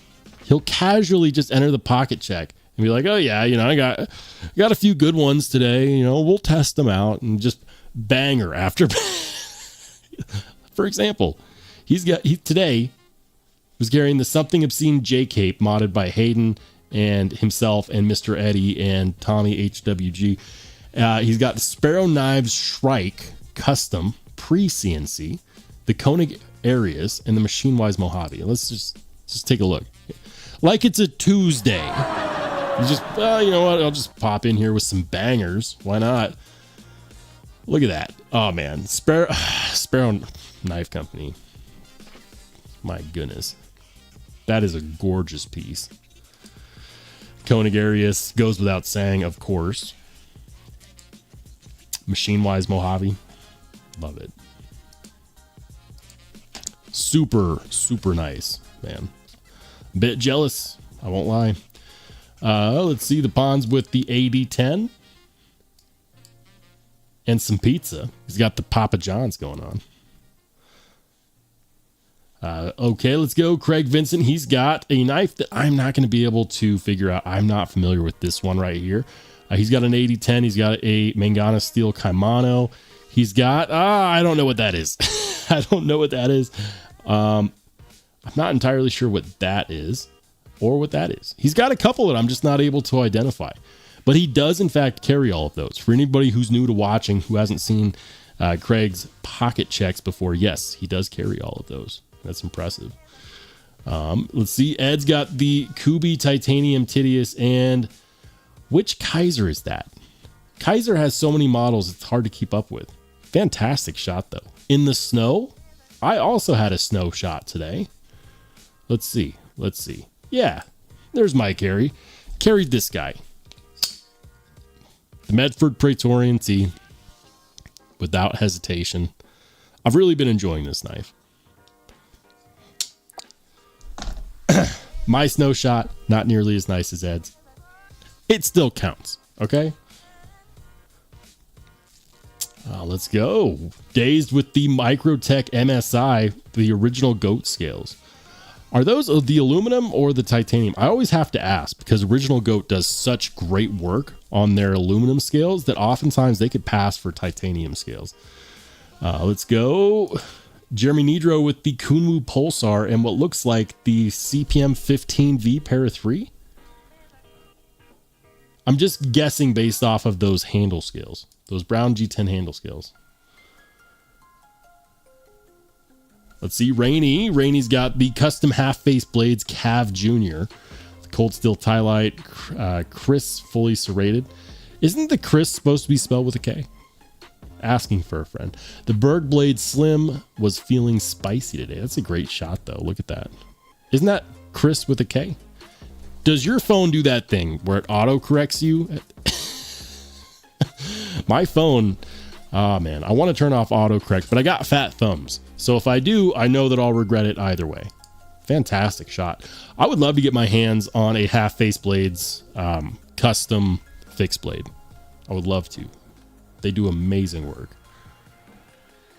just enter the pocket check and be like, oh yeah, you know, I got a few good ones today. You know, we'll test them out, and just banger after. For example, he today was carrying the Something Obscene J Cape modded by Hayden and himself and Mr. Eddie and Tommy HWG. He's got the Sparrow Knives Shrike Custom Pre-CNC, the Koenig Arius, and the Machine Wise Mojave. Let's just take a look. Like it's a Tuesday. You just, you know what? I'll just pop in here with some bangers. Why not? Look at that. Oh man, Sparrow Knife Company. My goodness, that is a gorgeous piece. Koenig Arius goes without saying, of course. Machine Wise Mojave, love it. Super nice, man. Bit jealous, I won't lie. Let's see the Pawns with the AD10 and some pizza. He's got the Papa John's going on. Okay, let's go. Craig Vincent, he's got a knife that I'm not going to be able to figure out. I'm not familiar with this one right here. He's got an 8010. He's got a Mangana Steel Kaimano. He's got, I don't know what that is. I don't know what that is. I'm not entirely sure what that is or what that is. He's got a couple that I'm just not able to identify. But he does, in fact, carry all of those. For anybody who's new to watching, who hasn't seen Craig's pocket checks before, yes, he does carry all of those. That's impressive. Let's see. Ed's got the Kubi Titanium Titius, and which Kaiser is that? Kaiser has so many models, it's hard to keep up with. Fantastic shot, though. In the snow, I also had a snow shot today. Let's see. Yeah, there's my carry. Carried this guy. The Medford Praetorian T, without hesitation. I've really been enjoying this knife. My snow shot, not nearly as nice as Ed's. It still counts, okay? Let's go. Dazed with the Microtech MSI, the original goat scales. Are those the aluminum or the titanium? I always have to ask, because Original Goat does such great work on their aluminum scales that oftentimes they could pass for titanium scales. Let's go. Jeremy Nidro with the Kunwu Pulsar and what looks like the CPM 15V Para 3. I'm just guessing based off of those handle scales, those brown G10 handle scales. Let's see, Rainy. Rainy's got the custom half-face blades Cav Jr. The Cold Steel Tylite, Chris fully serrated. Isn't the Chris supposed to be spelled with a K? Asking for a friend. The Berg Blade Slim was feeling spicy today. That's a great shot, though. Look at that. Isn't that Chris with a K? Does your phone do that thing where it auto corrects you? My phone, oh man, I want to turn off autocorrect, but I got fat thumbs. So if I do, I know that I'll regret it either way. Fantastic shot. I would love to get my hands on a half face blades custom fixed blade. I would love to. They do amazing work.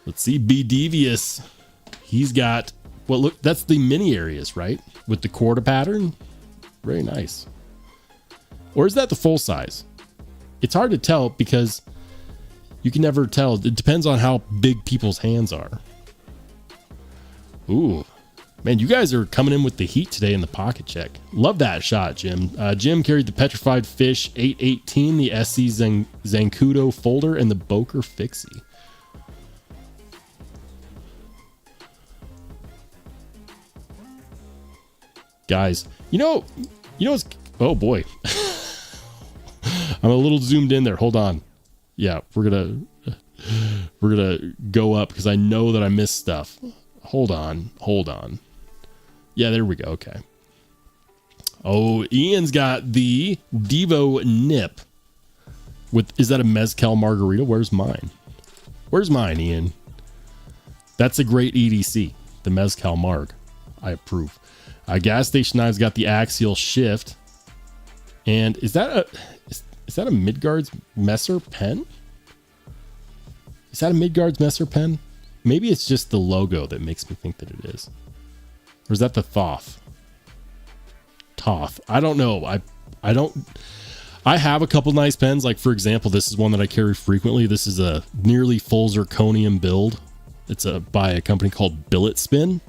Let's see, B Devious. He's got, well, look, that's the mini Arius, right? With the quarter pattern. Very nice. Or is that the full size? It's hard to tell because you can never tell. It depends on how big people's hands are. Ooh, man, you guys are coming in with the heat today in the pocket check. Love that shot, Jim. Jim carried the Petrified Fish 818, the SC Zancudo folder, and the Boker Fixie. Guys, you know what's, oh boy. I'm a little zoomed in there. Hold on. Yeah, we're gonna go up because I know that I missed stuff. Hold on. Yeah, there we go. Okay. Oh, Ian's got the Devo Nip. Is that a mezcal margarita? Where's mine? Where's mine, Ian? That's a great EDC. The mezcal marg. I approve. Gas Station Knives got the axial shift. And is that a Midgards Messer pen? Is that a Midgards Messer pen? Maybe it's just the logo that makes me think that it is. Or is that the Thoth? I don't know. I have a couple nice pens. Like, for example, this is one that I carry frequently. This is a nearly full zirconium build. It's by a company called Billet Spin.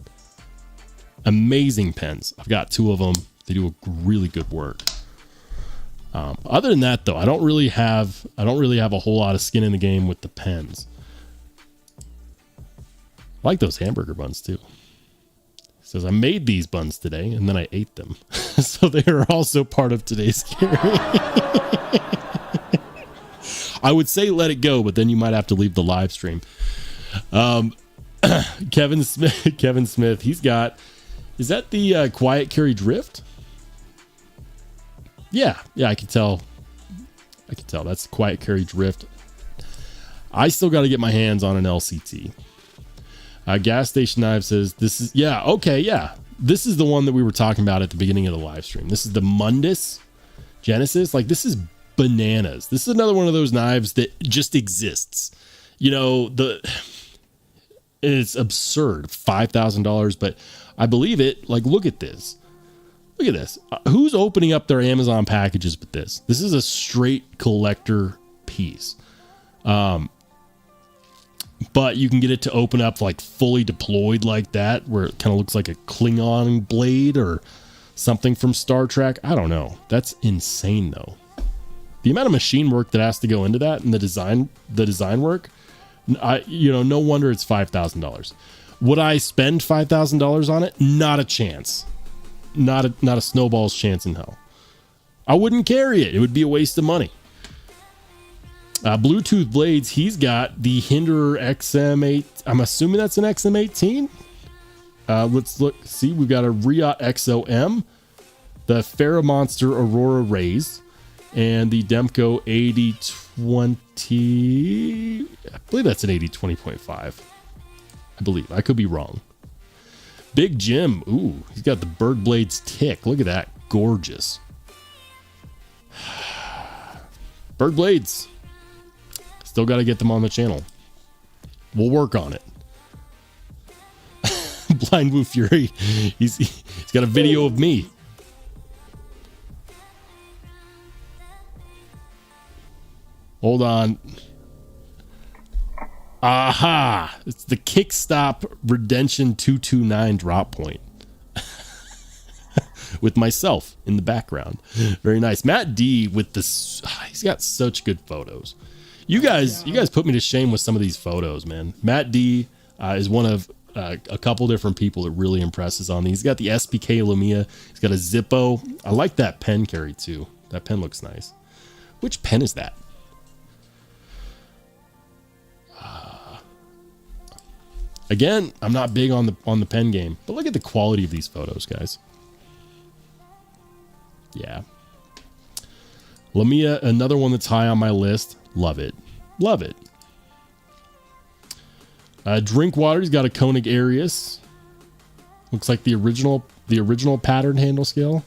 Amazing pens. I've got 2 of them. They do a really good work. Other than that, though, I don't really have a whole lot of skin in the game with the pens. I like those hamburger buns too. It says I made these buns today and then I ate them. So they are also part of today's carry. I would say let it go, but then you might have to leave the live stream. Kevin Smith, he's got, is that the Quiet Carry Drift? Yeah, I can tell. That's the Quiet Carry Drift. I still got to get my hands on an LCT. Gas Station Knives says this is, this is the one that we were talking about at the beginning of the live stream. This is the Mundus Genesis. Like, this is bananas. This is another one of those knives that just exists. You know, it's absurd, $5,000, but I believe it. Like, look at this. Look at this. Who's opening up their Amazon packages with this? This is a straight collector piece. But you can get it to open up like fully deployed like that, where it kind of looks like a Klingon blade or something from Star Trek. I don't know. That's insane though. The amount of machine work that has to go into that and the design work, no wonder it's $5,000. Would I spend $5,000 on it? Not a chance. Not a snowball's chance in hell. I wouldn't carry it. It would be a waste of money. Bluetooth blades, he's got the Hinderer XM8. I'm assuming that's an XM18. Let's look. See, we've got a Riot XOM, the Ferromonster Aurora Rays, and the Demko 8020. I believe that's an 8020.5. I believe. I could be wrong. Big Jim. Ooh, he's got the Bird Blades Tick. Look at that. Gorgeous. Bird Blades. Still got to get them on the channel. We'll work on it. Blind Woo Fury. He's got a video of me. Hold on. Aha! It's the Kickstop Redemption 229 drop point. With myself in the background. Very nice. Matt D with this. He's got such good photos. You guys put me to shame with some of these photos, man. Matt D is one of a couple different people that really impresses on these. He's got the SPK Lumia. He's got a Zippo. I like that pen carry too. That pen looks nice. Which pen is that? Again, I'm not big on the pen game, but look at the quality of these photos, guys. Yeah. Lumia, another one that's high on my list. Love it. Love it. Drinkwater's got a Koenig Arius. Looks like the original pattern handle scale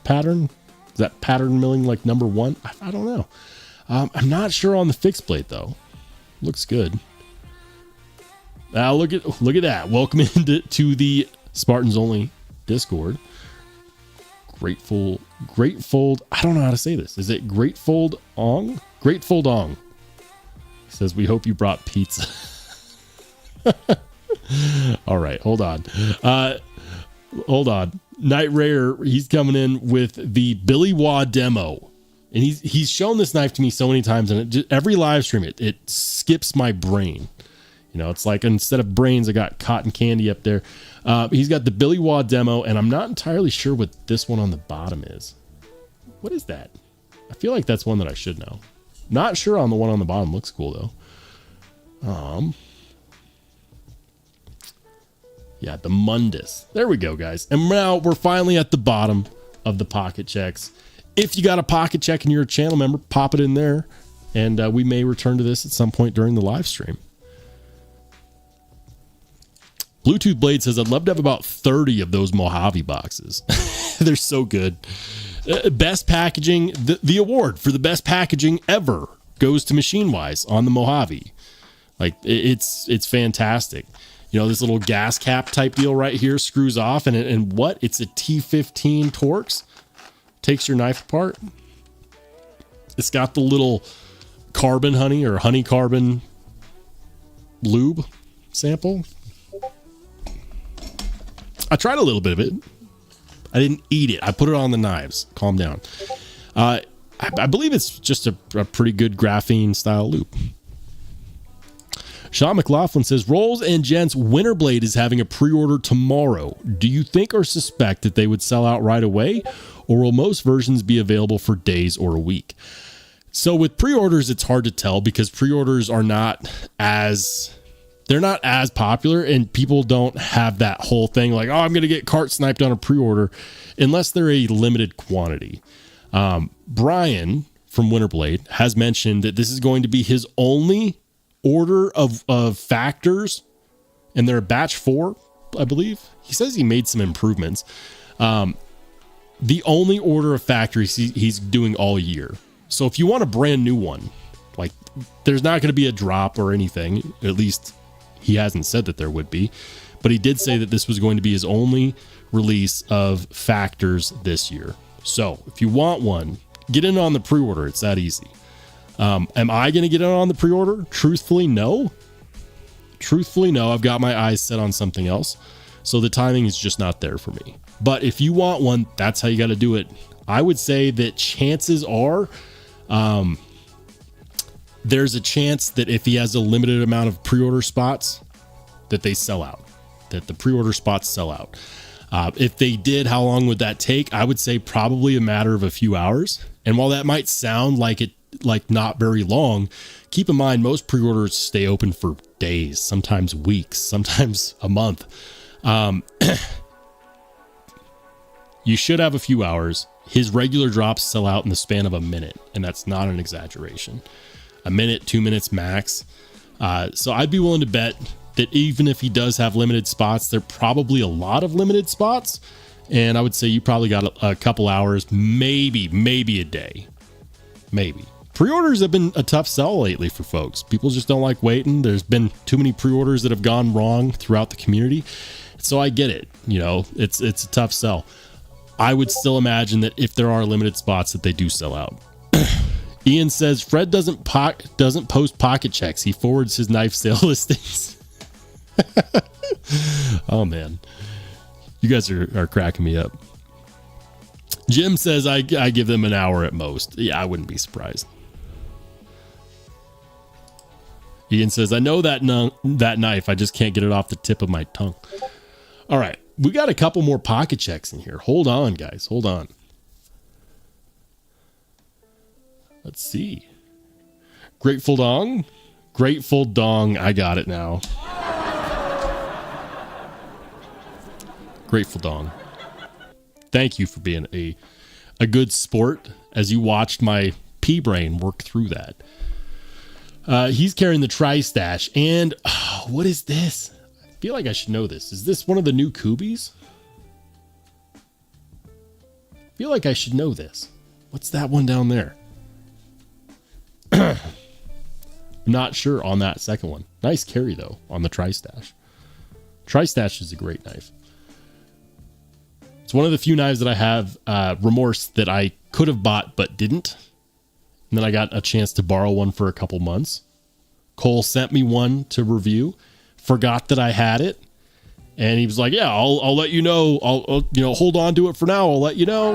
pattern. Is that pattern milling like number 1? I don't know. I'm not sure on the fixed plate though. Looks good. Look at that. Welcome into the Spartans Only Discord. Grateful. I don't know how to say this. Is it Grateful Ong? Grateful Dong. He says, we hope you brought pizza. All right, hold on. Night Raider, he's coming in with the Billy Wah demo. And he's shown this knife to me so many times, and every live stream, it skips my brain. You know, it's like instead of brains, I got cotton candy up there. He's got the Billy Wah demo, and I'm not entirely sure what this one on the bottom is. What is that? I feel like that's one that I should know. Not sure on the one on the bottom. Looks cool, though. Yeah, the Mundus. There we go, guys. And now we're finally at the bottom of the pocket checks. If you got a pocket check and you're a channel member, pop it in there, and we may return to this at some point during the live stream. Bluetooth Blade says, I'd love to have about 30 of those Mojave boxes. They're so good. Best packaging, the award for the best packaging ever goes to Machine Wise on the Mojave. Like, it's fantastic. You know, this little gas cap type deal right here screws off, and what? It's a T15 Torx. Takes your knife apart. It's got the little carbon honey or honey carbon lube sample. I tried a little bit of it. I didn't eat it. I put it on the knives. Calm down. I believe it's just a pretty good graphene style loop. Sean McLaughlin says, Rolls and Gents, Winterblade is having a pre-order tomorrow. Do you think or suspect that they would sell out right away, or will most versions be available for days or a week? So with pre-orders, it's hard to tell because pre-orders are not as popular, and people don't have that whole thing like, oh, I'm going to get cart sniped on a pre-order unless they're a limited quantity. Brian from Winterblade has mentioned that this is going to be his only order of factors, and they're a batch 4, I believe. He says he made some improvements. The only order of factories he's doing all year. So if you want a brand new one, like, there's not going to be a drop or anything. At least he hasn't said that there would be, but he did say that this was going to be his only release of factors this year. So if you want one, get in on the pre-order. It's that easy. Am I going to get in on the pre-order? Truthfully, no. I've got my eyes set on something else. So the timing is just not there for me. But if you want one, that's how you got to do it. I would say that chances are, there's a chance that if he has a limited amount of pre-order spots, that they sell out, that the pre-order spots sell out. If they did, how long would that take? I would say probably a matter of a few hours. And while that might sound like not very long, keep in mind, most pre-orders stay open for days, sometimes weeks, sometimes a month. You should have a few hours. His regular drops sell out in the span of a minute, and that's not an exaggeration. A minute, 2 minutes max. So I'd be willing to bet that even if he does have limited spots, there are probably a lot of limited spots. And I would say you probably got a couple hours, maybe a day. Maybe. Pre-orders have been a tough sell lately for folks. People just don't like waiting. There's been too many pre-orders that have gone wrong throughout the community. So I get it. You know, it's a tough sell. I would still imagine that if there are limited spots that they do sell out. Ian says Fred doesn't post pocket checks. He forwards his knife sale listings. Oh man, you guys are cracking me up. Jim says I give them an hour at most. Yeah, I wouldn't be surprised. Ian says, I know that knife. I just can't get it off the tip of my tongue. All right. We got a couple more pocket checks in here. Hold on, guys. Hold on. Let's see. Grateful Dong. Grateful Dong. I got it now. Grateful Dong. Thank you for being a good sport as you watched my pea brain work through that. He's carrying the Tri-Stash. And what is this? I feel like I should know this. Is this one of the new Kubies? I feel like I should know this. What's that one down there? I'm not sure on that second one. Nice carry, though, on the Tri-Stash. Tri-Stash is a great knife. It's one of the few knives that I have remorse that I could have bought but didn't. And then I got a chance to borrow one for a couple months. Cole sent me one to review, forgot that I had it, and he was like, yeah, I'll let you know. I'll hold on to it for now. I'll let you know.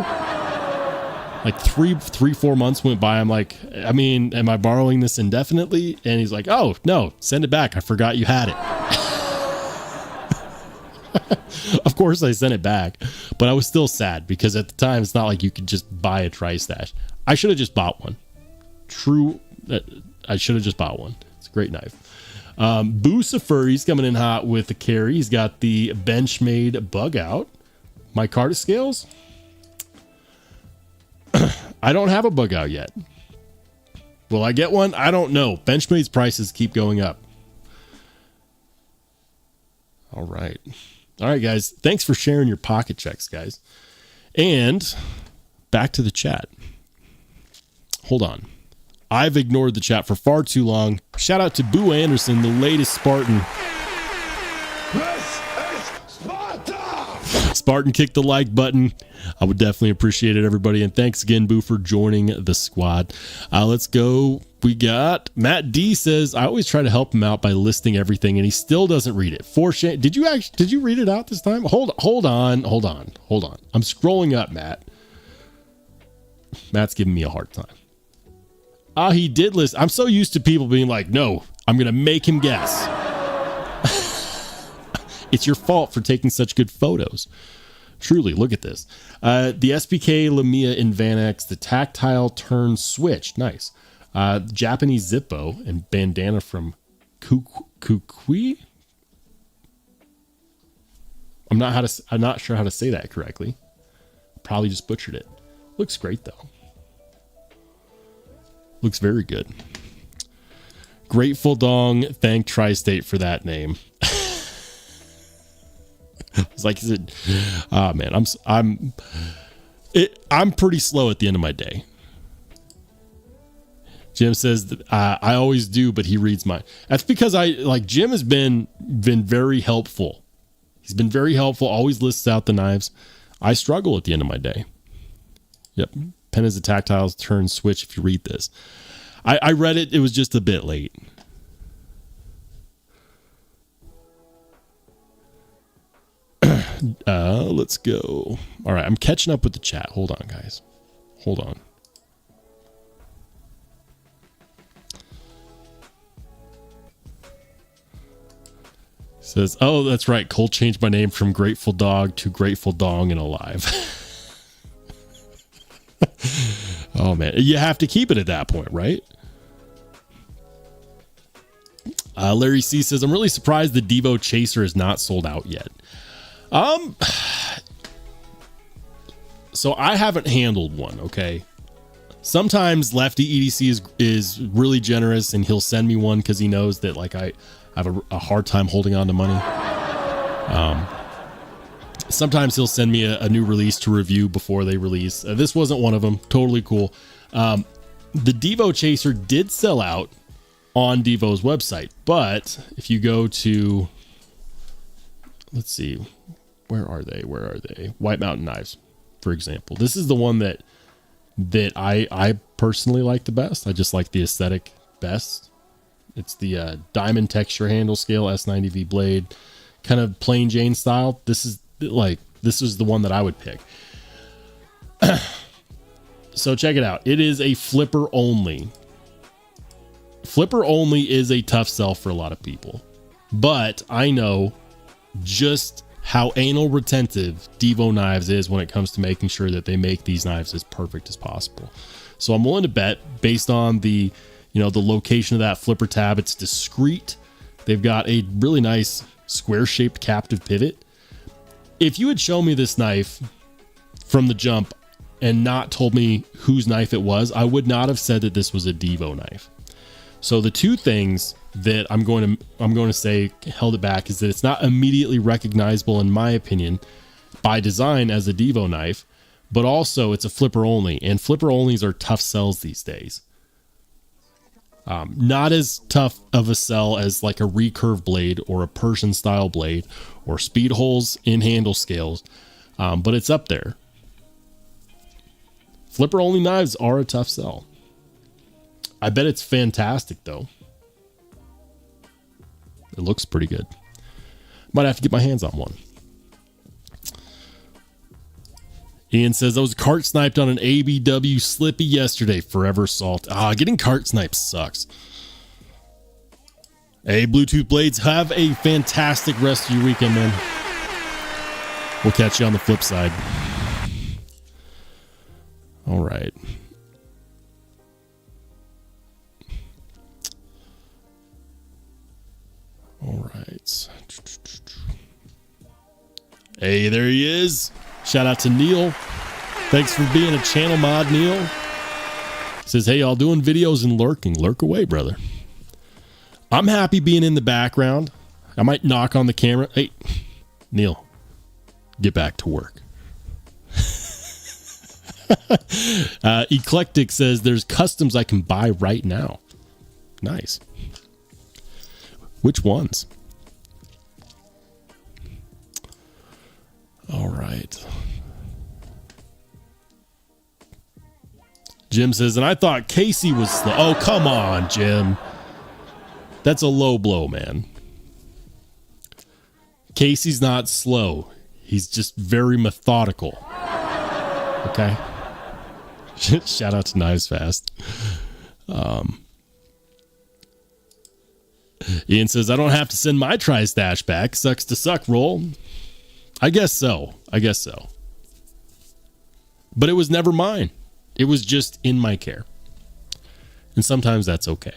Like 4 months went by. I'm like, I mean, am I borrowing this indefinitely? And he's like, oh, no, send it back. I forgot you had it. Of course I sent it back, but I was still sad because at the time, it's not like you could just buy a tri-stash. I should have just bought one. I should have just bought one. It's a great knife. Bucifer, he's coming in hot with the carry. He's got the benchmade bug out. Micarta scales. I don't have a bug out yet. Will I get one? I don't know. Benchmade's prices keep going up. All right. All right, guys. Thanks for sharing your pocket checks, guys. And back to the chat. Hold on. I've ignored the chat for far too long. Shout out to Boo Anderson, the latest Spartan. Spartan, kick the like button. I would definitely appreciate it, everybody. And thanks again, Boo, for joining the squad. Let's go. We got Matt D says, I always try to help him out by listing everything, and he still doesn't read it. For shame. Did you read it out this time? Hold on. I'm scrolling up, Matt. Matt's giving me a hard time. He did list. I'm so used to people being like, no, I'm going to make him guess. It's your fault for taking such good photos. Truly, look at this. The SPK Lamia in Van X, the tactile turn switch. Nice. Japanese Zippo and bandana from Kukui. I'm not sure how to say that correctly. Probably just butchered it. Looks great though. Looks very good. Grateful Dong. Thank Tri-State for that name. It's like, man, I'm pretty slow at the end of my day. Jim says that, I always do, but he reads mine. That's because Jim has been very helpful. He's been very helpful. Always lists out the knives. I struggle at the end of my day. Yep. Pen is a tactile turn switch. If you read this, I read it. It was just a bit late. Let's go. All right, I'm catching up with the chat. Hold on, guys. Hold on. Says, oh, that's right. Cole changed my name from Grateful Dog to Grateful Dong and Alive. Oh, man. You have to keep it at that point, right? Larry C says, I'm really surprised the Devo Chaser is not sold out yet. So I haven't handled one, okay? Sometimes Lefty EDC is really generous and he'll send me one because he knows that I have a hard time holding on to money. Sometimes he'll send me a new release to review before they release. This wasn't one of them. Totally cool. The Devo Chaser did sell out on Devo's website, but if you go to, let's see, where are they? White Mountain Knives, for example. This is the one that I personally like the best. I just like the aesthetic best. It's the diamond texture handle scale S90V blade, kind of plain Jane style. This is the one that I would pick. So check it out. It is a flipper only. Flipper only is a tough sell for a lot of people, but I know just how anal retentive Devo Knives is when it comes to making sure that they make these knives as perfect as possible. So I'm willing to bet, based on the location of that flipper tab, it's discreet. They've got a really nice square shaped captive pivot. If you had shown me this knife from the jump and not told me whose knife it was, I would not have said that this was a Devo knife. So the two things that I'm going to say held it back is that it's not immediately recognizable, in my opinion, by design as a Devo knife, but also it's a flipper only, and flipper onlys are tough sells these days. Not as tough of a sell as like a recurve blade or a Persian style blade or speed holes in handle scales. But it's up there. Flipper only knives are a tough sell. I bet it's fantastic though. It looks pretty good. Might have to get my hands on one. Ian says, I was cart sniped on an ABW Slippy yesterday. Forever salt. Getting cart sniped sucks. Hey, Bluetooth Blades, have a fantastic rest of your weekend, man. We'll catch you on the flip side. All right. All right. Hey, there he is. Shout out to Neil. Thanks for being a channel mod, Neil. Says, hey, y'all doing videos and lurking. Lurk away, brother. I'm happy being in the background. I might knock on the camera. Hey, Neil, get back to work. Eclectic says there's customs I can buy right now. Nice. Which ones? All right. Jim says, and I thought Casey was slow. Oh, come on, Jim. That's a low blow, man. Casey's not slow. He's just very methodical. Okay. Shout out to Knives Fast. Ian says, I don't have to send my tri-stash back. Sucks to suck, Roll. I guess so. But it was never mine. It was just in my care. And sometimes that's okay.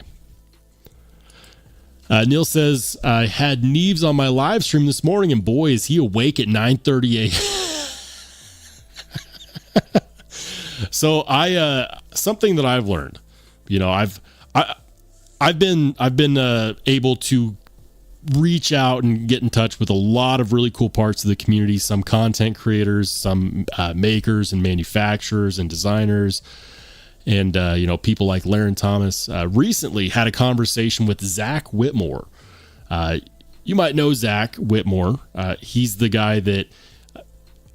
Neil says, I had Neves on my live stream this morning, and boy, is he awake at 9:30 a.m. So something that I've learned, I've been able to reach out and get in touch with a lot of really cool parts of the community, some content creators, some makers and manufacturers and designers, and people like Laren Thomas. Recently had a conversation with Zach Whitmore. You might know Zach Whitmore. He's the guy that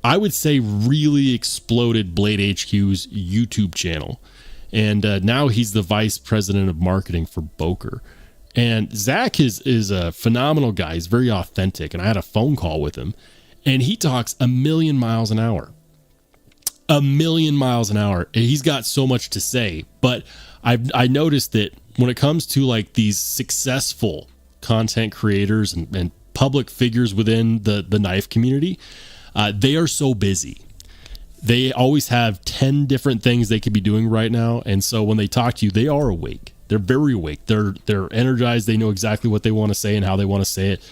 I would say really exploded Blade HQ's YouTube channel. And now he's the vice president of marketing for Boker. And Zach is a phenomenal guy. He's very authentic. And I had a phone call with him, and he talks a million miles an hour. A million miles an hour. And he's got so much to say. But I noticed that when it comes to like these successful content creators and public figures within the knife community, they are so busy. They always have 10 different things they could be doing right now. And so when they talk to you, they are awake. They're very awake. They're energized. They know exactly what they want to say and how they want to say it.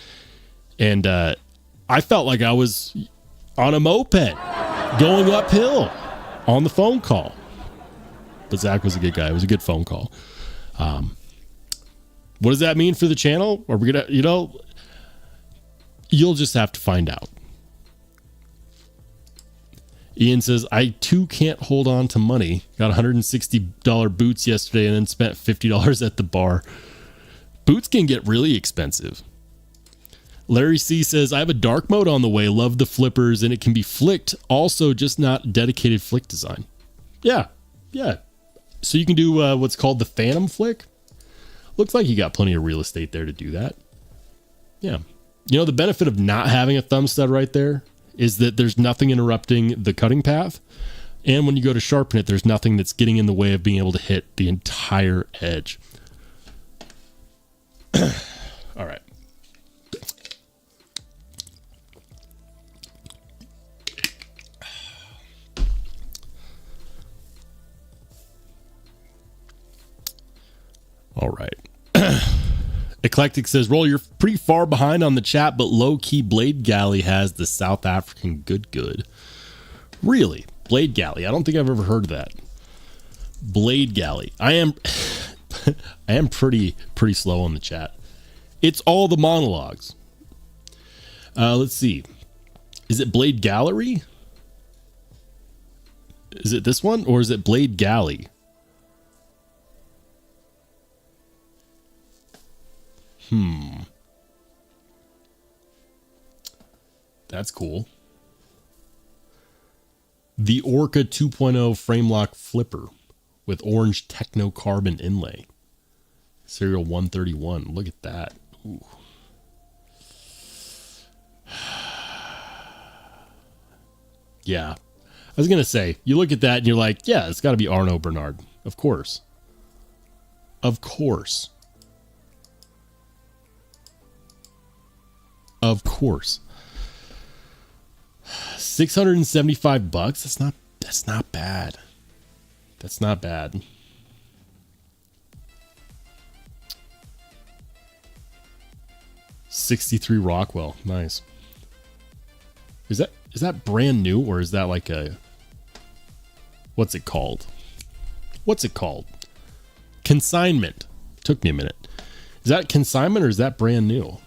And I felt like I was on a moped going uphill on the phone call. But Zach was a good guy. It was a good phone call. What does that mean for the channel? Are we going to, you'll just have to find out. Ian says, I too can't hold on to money. Got $160 boots yesterday and then spent $50 at the bar. Boots can get really expensive. Larry C says, I have a dark mode on the way. Love the flippers, and it can be flicked. Also, just not dedicated flick design. Yeah. So you can do what's called the Phantom flick. Looks like you got plenty of real estate there to do that. Yeah. The benefit of not having a thumb stud right there is that there's nothing interrupting the cutting path. And when you go to sharpen it, there's nothing that's getting in the way of being able to hit the entire edge. All right. All right. Eclectic says, Roll, you're pretty far behind on the chat, but low-key Blade Galley has the South African good. Really? Blade Galley? I don't think I've ever heard of that. Blade Galley. I am pretty slow on the chat. It's all the monologues. Let's see. Is it Blade Gallery? Is it this one, or is it Blade Galley? That's cool. The Orca 2.0 frame lock flipper with orange techno carbon inlay. Serial 131. Look at that. Ooh. Yeah. I was going to say, you look at that and you're like, yeah, it's got to be Arno Bernard. Of course. Of course. Of course. $675. That's not bad. That's not bad. $63 Rockwell. Nice. Is that brand new, or is that like a, what's it called? What's it called? Consignment. Took me a minute. Is that consignment or is that brand new?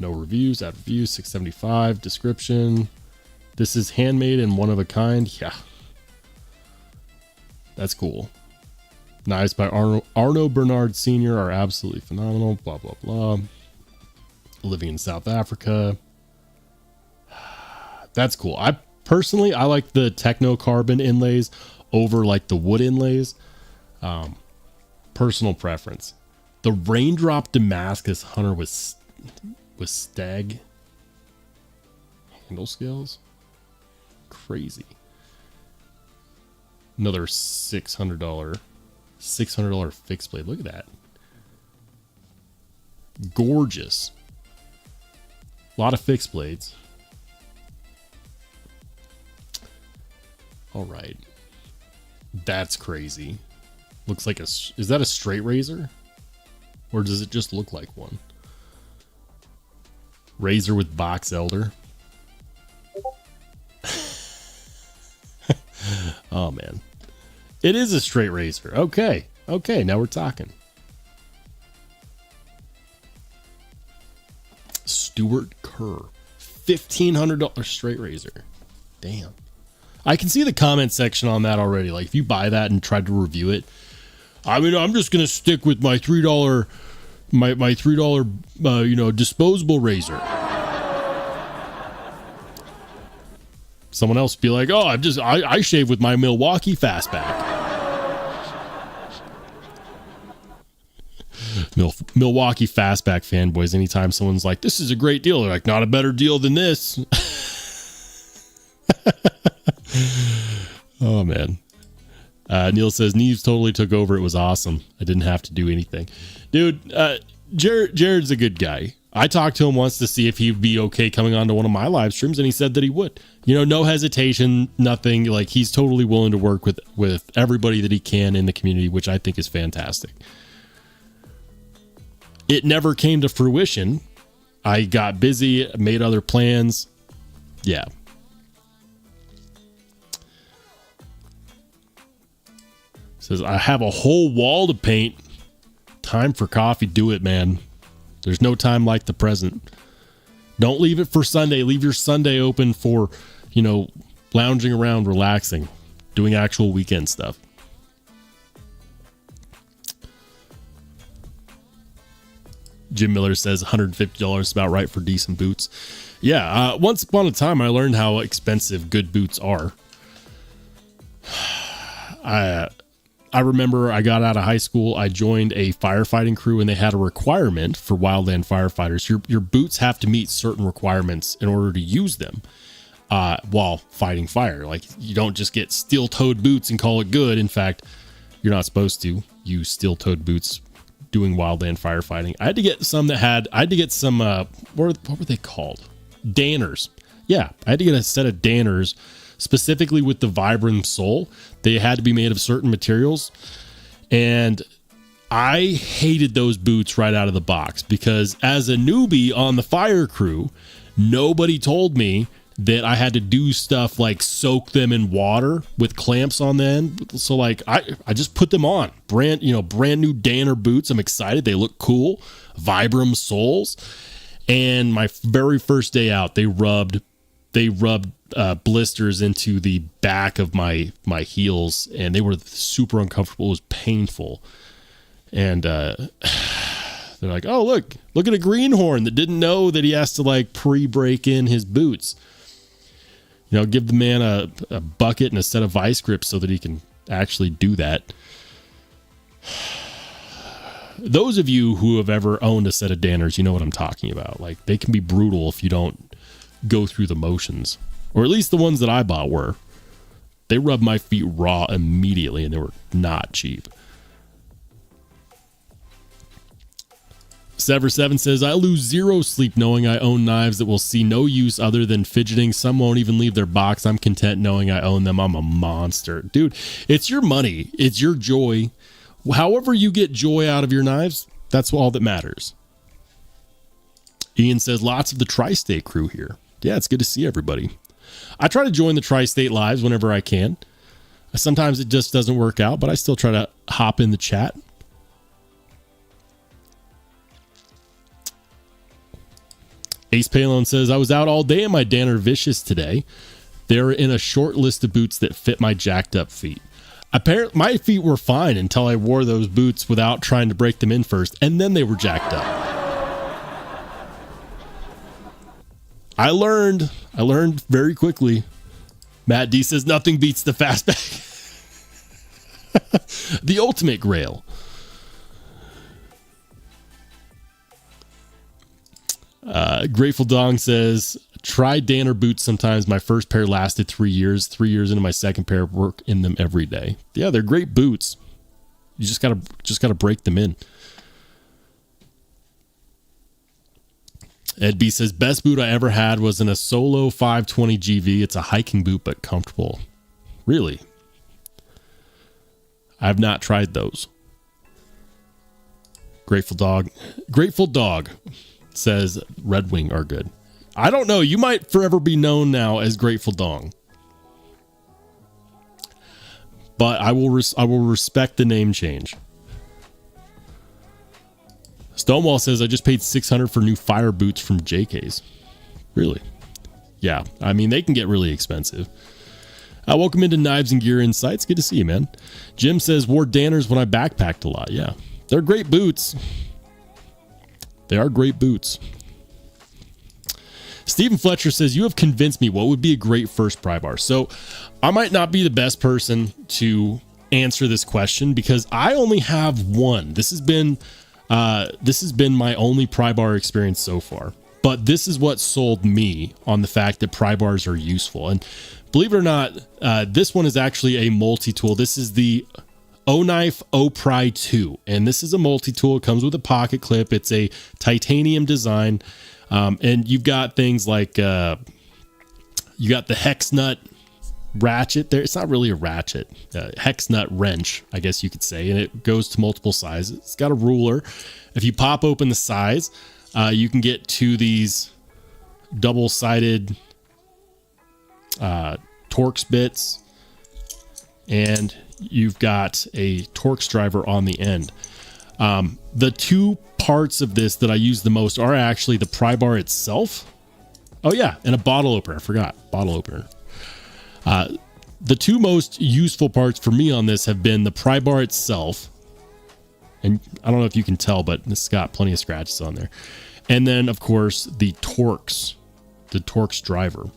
No reviews. Add reviews. $675. Description. This is handmade and one of a kind. Yeah. That's cool. Knives by Arno Bernard Sr. are absolutely phenomenal. Blah, blah, blah. Living in South Africa. That's cool. I like the techno carbon inlays over like the wood inlays. Personal preference. The Raindrop Damascus Hunter with stag handle scales. Crazy. Another $600 fixed blade. Look at that. Gorgeous. A lot of fixed blades. All right. That's crazy. Looks like is that a straight razor? Or does it just look like one? Razor with box elder. Oh, man. It is a straight razor. Okay. Okay, now we're talking. Stuart Kerr. $1,500 straight razor. Damn. I can see the comment section on that already. Like, if you buy that and try to review it, I mean, I'm just going to stick with my $3, my $3, disposable razor. Someone else be like, oh, I shave with my Milwaukee Fastback. Milwaukee Fastback fanboys, anytime someone's like, this is a great deal, they're like, not a better deal than this. Oh, man. Neil says, Neves totally took over. It was awesome. I didn't have to do anything. Dude, Jared's a good guy. I talked to him once to see if he'd be okay coming on to one of my live streams, and he said that he would. No hesitation, nothing. Like, he's totally willing to work with everybody that he can in the community, which I think is fantastic. It never came to fruition. I got busy, made other plans. Yeah. Says, I have a whole wall to paint. Time for coffee. Do it, man. There's no time like the present. Don't leave it for Sunday. Leave your Sunday open for, lounging around, relaxing, doing actual weekend stuff. Jim Miller says $150 is about right for decent boots. Yeah, once upon a time, I learned how expensive good boots are. I remember I got out of high school. I joined a firefighting crew, and they had a requirement for wildland firefighters. Your boots have to meet certain requirements in order to use them while fighting fire. Like, you don't just get steel-toed boots and call it good. In fact, you're not supposed to use steel-toed boots doing wildland firefighting. I had to get some what were they called? Danners. Yeah, I had to get a set of Danners, specifically with the Vibram sole. They had to be made of certain materials, and I hated those boots right out of the box because as a newbie on the fire crew, nobody told me that I had to do stuff like soak them in water with clamps on them. So like I just put them on. Brand new Danner boots. I'm excited. They look cool. Vibram soles. And my very first day out, they rubbed blisters into the back of my heels, and they were super uncomfortable. It was painful. And they're like, oh, look at a greenhorn that didn't know that he has to like pre-break in his boots. You know, give the man a bucket and a set of vice grips so that he can actually do that. Those of you who have ever owned a set of Danners, you know what I'm talking about. Like, they can be brutal if you don't go through the motions. Or at least the ones that I bought were. They rubbed my feet raw immediately, and they were not cheap. Sever7 says, I lose zero sleep knowing I own knives that will see no use other than fidgeting. Some won't even leave their box. I'm content knowing I own them. I'm a monster. Dude, it's your money. It's your joy. However you get joy out of your knives, that's all that matters. Ian says, lots of the Tri-State crew here. Yeah, it's good to see everybody. I try to join the Tri-State lives whenever I can. Sometimes it just doesn't work out, but I still try to hop in the chat. Ace Palone says, I was out all day in my Danner Vicious today. They're in a short list of boots that fit my jacked up feet. Apparently, my feet were fine until I wore those boots without trying to break them in first, and then they were jacked up. I learned very quickly. Matt D says, nothing beats the fastback. The ultimate grail. Grateful Dong says, try Danner boots sometimes. My first pair lasted 3 years. 3 years into my second pair, work in them every day. Yeah, they're great boots. You just gotta break them in. Ed B says, best boot I ever had was in a Solo 520 GV. It's a hiking boot, but comfortable. Really? I've not tried those. Grateful Dog says Red Wing are good. I don't know. You might forever be known now as Grateful Dong. But I will respect the name change. Stonewall says, I just paid $600 for new fire boots from JK's. Really? Yeah. I mean, they can get really expensive. Welcome into Knives and Gear Insights. Good to see you, man. Jim says, wore Danners when I backpacked a lot. Yeah. They're great boots. They are great boots. Stephen Fletcher says, you have convinced me what would be a great first pry bar. So I might not be the best person to answer this question because I only have one. This has been my only pry bar experience so far. But this is what sold me on the fact that pry bars are useful. And believe it or not, this one is actually a multi-tool. This is the O-Knife O-Pry 2. And this is a multi-tool. It comes with a pocket clip. It's a titanium design. And you've got things like, you got the hex nut ratchet there. It's not really a ratchet, hex nut wrench, I guess you could say. And it goes to multiple sizes. It's got a ruler. If you pop open the size, you can get to these double-sided Torx bits, and you've got a Torx driver on the end. The two parts of this that I use the most are actually the pry bar itself. Oh yeah, and a bottle opener. I forgot. Bottle opener. The two most useful parts for me on this have been the pry bar itself. And I don't know if you can tell, but it's got plenty of scratches on there. And then, of course, the Torx driver.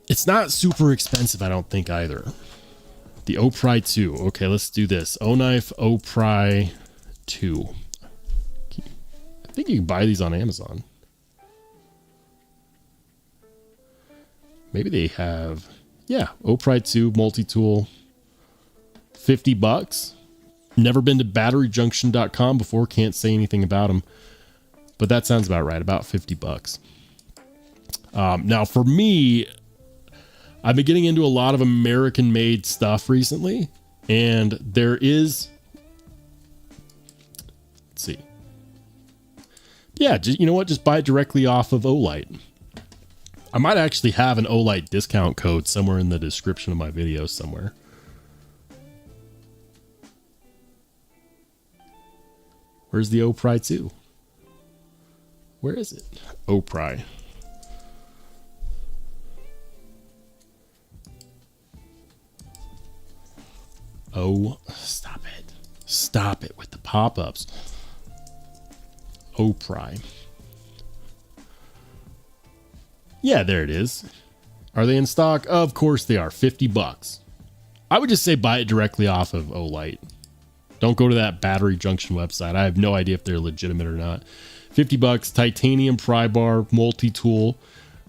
It's not super expensive, I don't think, either. The O-Pry 2. Okay, let's do this. O-Knife O-Pry 2. I think you can buy these on Amazon. Maybe they have... Yeah, O-Pry 2 multi-tool. $50. Never been to batteryjunction.com before. Can't say anything about them. But that sounds about right. About $50. Now, for me... I've been getting into a lot of American-made stuff recently, and there is, let's see. Yeah, you know what? Just buy it directly off of Olight. I might actually have an Olight discount code somewhere in the description of my video somewhere. Where's the O-Pry 2? Where is it? O-Pry. Oh, stop it. Stop it with the pop-ups. O-Pry. Yeah, there it is. Are they in stock? Of course they are. $50. I would just say buy it directly off of Olight. Don't go to that Battery Junction website. I have no idea if they're legitimate or not. $50, titanium pry bar, multi-tool.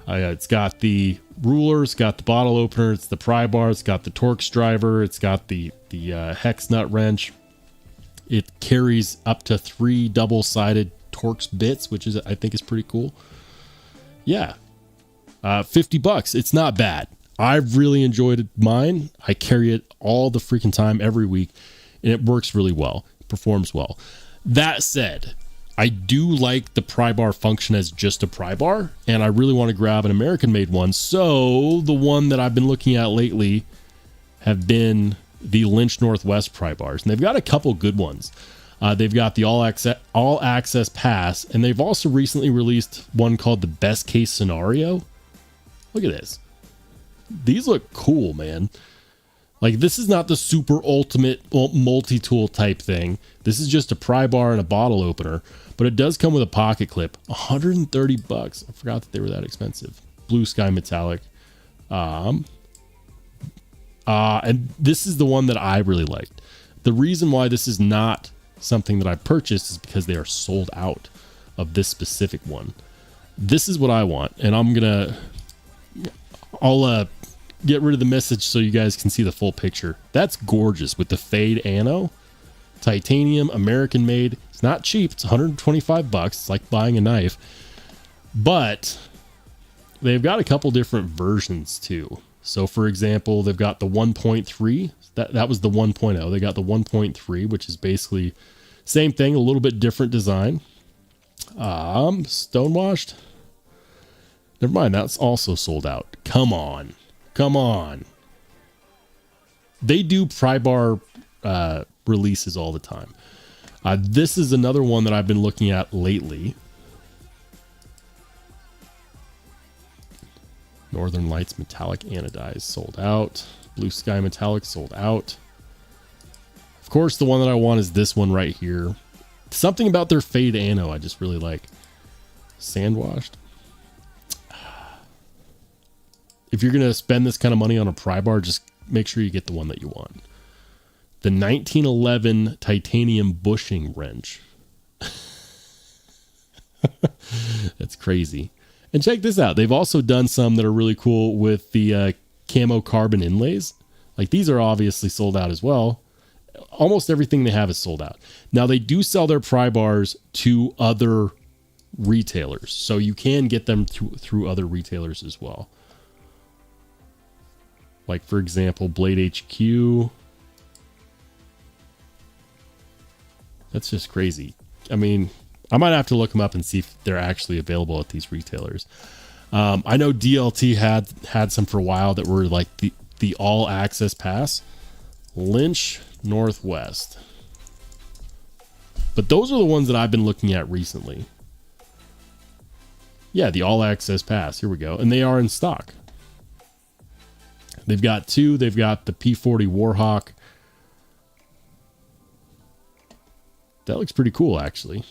It's got the ruler, it's got the bottle opener, it's the pry bar, it's got the Torx driver, it's got the hex nut wrench. It carries up to 3 double-sided Torx bits, which is, I think, is pretty cool. Yeah, $50. It's not bad. I've really enjoyed mine. I carry it all the freaking time, every week, and it works really well. It performs well. That said, I do like the pry bar function as just a pry bar, and I really want to grab an American-made one. So the one that I've been looking at lately have been the Lynch Northwest pry bars, and they've got a couple good ones. They've got the all access pass, and they've also recently released one called the best case scenario. Look at this. These look cool, man. Like, this is not the super ultimate multi-tool type thing. This is just a pry bar and a bottle opener, but it does come with a pocket clip. $130. I forgot that they were that expensive. Blue sky metallic. And this is the one that I really liked. The reason why this is not something that I purchased is because they are sold out of this specific one. This is what I want, and I'll get rid of the message so you guys can see the full picture. That's gorgeous with the fade ano, titanium, American made. It's not cheap. It's $125. It's like buying a knife, but they've got a couple different versions too. So for example, they've got the 1.3. That was the 1.0. They got the 1.3, which is basically same thing, a little bit different design. Stonewashed. Never mind, that's also sold out. Come on. They do pry bar releases all the time. This is another one that I've been looking at lately. Northern Lights Metallic Anodized sold out. Blue Sky Metallic sold out. Of course, the one that I want is this one right here. Something about their fade ano I just really like. Sandwashed. If you're going to spend this kind of money on a pry bar, just make sure you get the one that you want. The 1911 titanium bushing wrench. That's crazy. And check this out. They've also done some that are really cool with the camo carbon inlays. Like, these are obviously sold out as well. Almost everything they have is sold out. Now, they do sell their pry bars to other retailers, so you can get them through other retailers as well. Like, for example, Blade HQ. That's just crazy. I mean, I might have to look them up and see if they're actually available at these retailers. I know DLT had some for a while that were like the all access pass. Lynch Northwest. But those are the ones that I've been looking at recently. Yeah, the all access pass. Here we go. And they are in stock. They've got two. They've got the P40 Warhawk. That looks pretty cool, actually.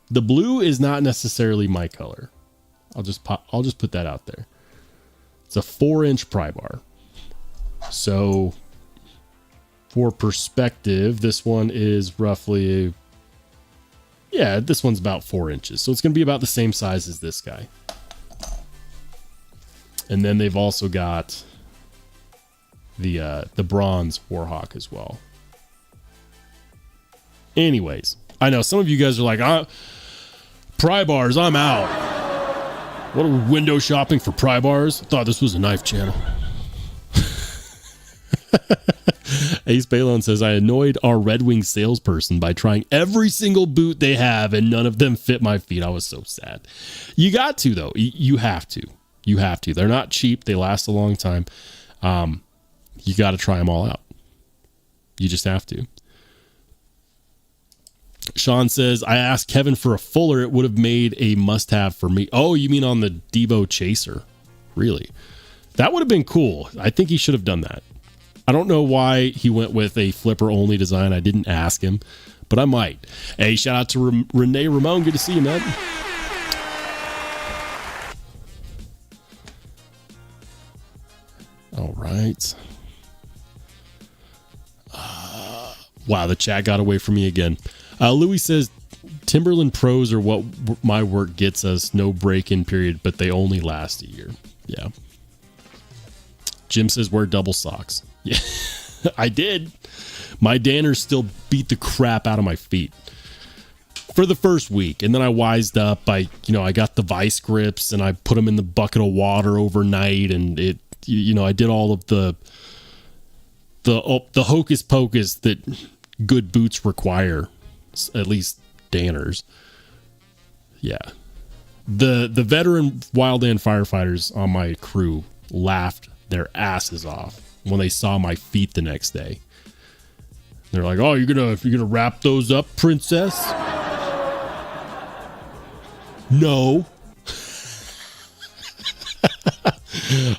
The blue is not necessarily my color. I'll just put that out there. It's a 4-inch pry bar. So for perspective, this one is roughly, this one's about 4 inches. So it's going to be about the same size as this guy. And then they've also got the bronze Warhawk as well. Anyways, I know some of you guys are like, pry bars, I'm out. What are we window shopping for pry bars? I thought this was a knife channel. Ace Balon says, I annoyed our Red Wing salesperson by trying every single boot they have and none of them fit my feet. I was so sad. You got to, though. You have to. You have to. They're not cheap. They last a long time. You got to try them all out. You just have to. Sean says, I asked Kevin for a fuller. It would have made a must-have for me. Oh, you mean on the Devo Chaser? Really? That would have been cool. I think he should have done that. I don't know why he went with a flipper-only design. I didn't ask him. but I might. Hey, shout out to Renee Ramon. Good to see you, man. All right. Wow, the chat got away from me again. Louis says, Timberland Pros are what my work gets us. No break-in period, but they only last a year. Yeah. Jim says, wear double socks. Yeah, I did. My Danners still beat the crap out of my feet for the first week. And then I wised up. I got the vice grips and I put them in the bucket of water overnight. And I did all of the hocus pocus that good boots require, at least Danners. Yeah. The veteran wildland firefighters on my crew laughed their asses off when they saw my feet the next day. They're like, "Oh, you're gonna wrap those up, princess?" No.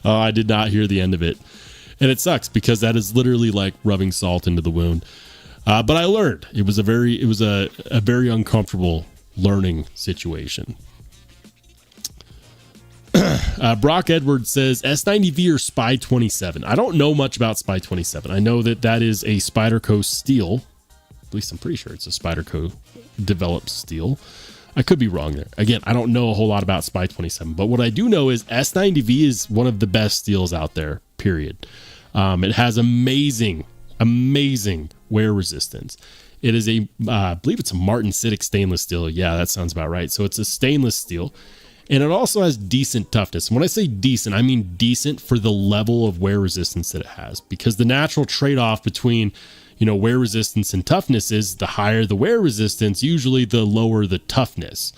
I did not hear the end of it. And it sucks because that is literally like rubbing salt into the wound. But I learned. It was a very uncomfortable learning situation. Brock Edwards says S90V or Spy 27. I don't know much about Spy 27. I know that is a Spyderco steel. At least I'm pretty sure it's a Spyderco developed steel. I could be wrong there. Again, I don't know a whole lot about Spy 27, but what I do know is S90V is one of the best steels out there, period. It has amazing wear resistance. It is I believe it's a martensitic stainless steel. Yeah, that sounds about right. So it's a stainless steel. And it also has decent toughness. And when I say decent, I mean decent for the level of wear resistance that it has. Because the natural trade-off between, wear resistance and toughness is the higher the wear resistance, usually the lower the toughness.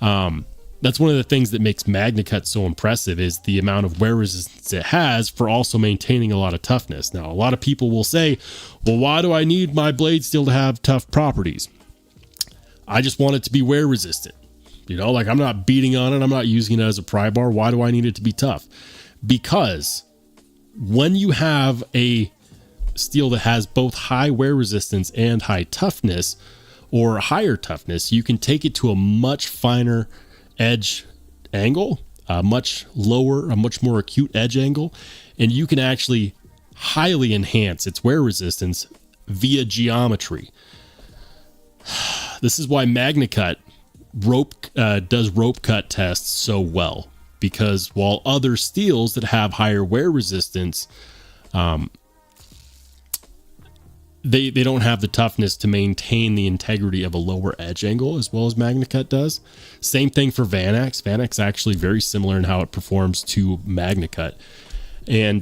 That's one of the things that makes MagnaCut so impressive is the amount of wear resistance it has for also maintaining a lot of toughness. Now, a lot of people will say, well, why do I need my blade steel to have tough properties? I just want it to be wear resistant. I'm not beating on it. I'm not using it as a pry bar. Why do I need it to be tough? Because when you have a steel that has both high wear resistance and high toughness or higher toughness, you can take it to a much finer edge angle, a much more acute edge angle, and you can actually highly enhance its wear resistance via geometry. This is why MagnaCut does rope cut tests so well, because while other steels that have higher wear resistance, they don't have the toughness to maintain the integrity of a lower edge angle as well as MagnaCut does. Same thing for Vanax. Vanax actually very similar in how it performs to MagnaCut. And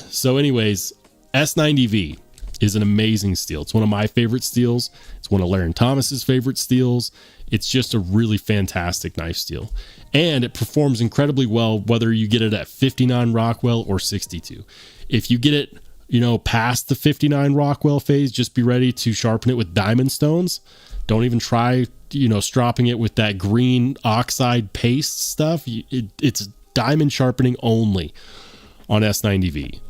so anyways, S90V is an amazing steel. It's one of my favorite steels. It's one of Laren Thomas's favorite steels. It's just a really fantastic knife steel. And it performs incredibly well whether you get it at 59 Rockwell or 62. If you get it, past the 59 Rockwell phase, just be ready to sharpen it with diamond stones. Don't even try, stropping it with that green oxide paste stuff. It's diamond sharpening only on S90V.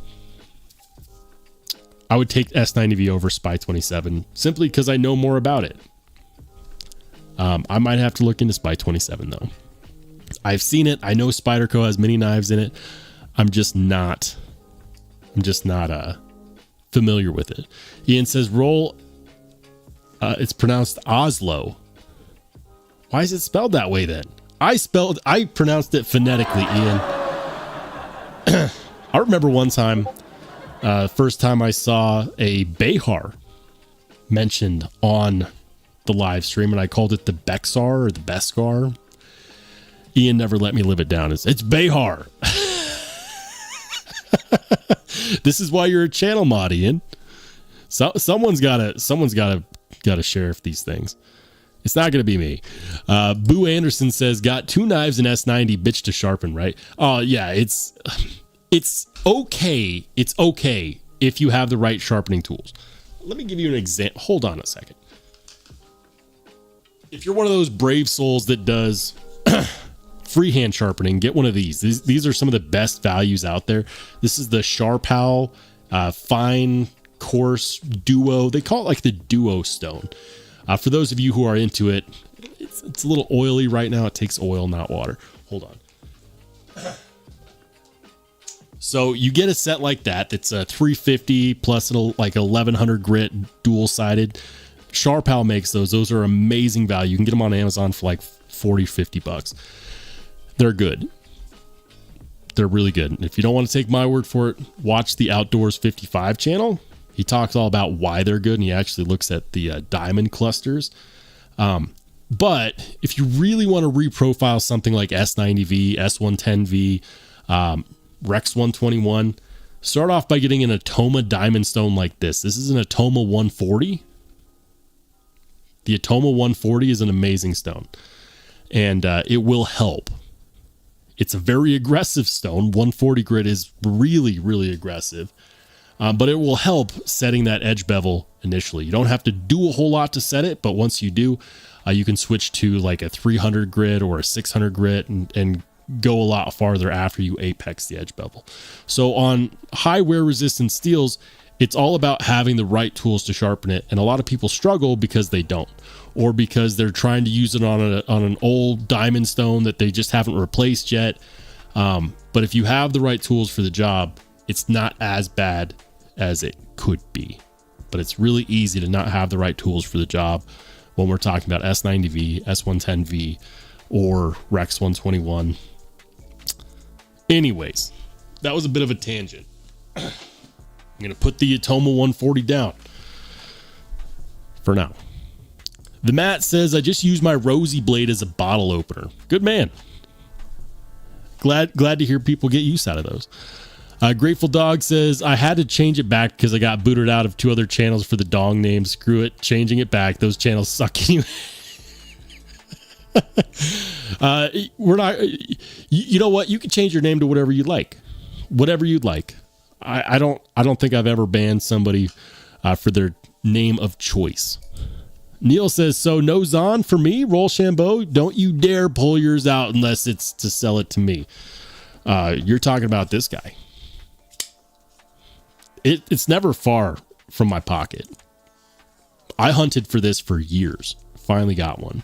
I would take S90V over Spy 27 simply because I know more about it. I might have to look into Spy 27 though. I've seen it. I know Spyderco has many knives in it. I'm just not familiar with it. Ian says it's pronounced Oslo. Why is it spelled that way then? I pronounced it phonetically, Ian. I remember one time, first time I saw a Behar mentioned on the live stream, and I called it the Bexar or the Beskar. Ian never let me live it down. It's Behar. This is why you're a channel mod, Ian. So someone's gotta sheriff these things. It's not gonna be me. Boo Anderson says, got 2 knives in S90, bitch to sharpen, right? Oh yeah, it's okay. It's okay if you have the right sharpening tools. Let me give you an example. Hold on a second. If you're one of those brave souls that does freehand sharpening, get one of these. These are some of the best values out there. This is the Sharpal fine coarse duo. They call it like the duo stone. For those of you who are into it, it's a little oily right now. It takes oil, not water. Hold on. So you get a set like that. It's a 350 plus like 1100 grit dual sided. Sharpal makes those. Those are amazing value. You can get them on Amazon for like 40, 50 bucks. They're good. They're really good. If you don't want to take my word for it, watch the Outdoors 55 channel. He talks all about why they're good, and he actually looks at the diamond clusters. But if you really want to reprofile something like S90V, S110V, Rex 121, start off by getting an Atoma diamond stone like this. This is an Atoma 140. The Atoma 140 is an amazing stone, and it will help. It's a very aggressive stone. 140 grit is really, really aggressive, but it will help setting that edge bevel initially. You don't have to do a whole lot to set it, but once you do, you can switch to like a 300 grit or a 600 grit and go a lot farther after you apex the edge bevel. So on high wear resistant steels, it's all about having the right tools to sharpen it. And a lot of people struggle because they don't, or because they're trying to use it on an old diamond stone that they just haven't replaced yet. But if you have the right tools for the job, it's not as bad as it could be. But it's really easy to not have the right tools for the job when we're talking about S90V, S110V, or Rex 121. Anyways, that was a bit of a tangent. I'm going to put the Atoma 140 down for now. The Matt says, I just used my Rosy blade as a bottle opener. Good man. Glad to hear people get use out of those. Grateful Dog says, I had to change it back because I got booted out of 2 other channels for the dong name. Screw it. Changing it back. Those channels suck anyway. We're not, you know what? You can change your name to whatever you'd like. Whatever you'd like. I don't think I've ever banned somebody for their name of choice. Neil says, so no Zon for me, Rollshambo. Don't you dare pull yours out unless it's to sell it to me. You're talking about this guy. It's never far from my pocket. I hunted for this for years. Finally got one.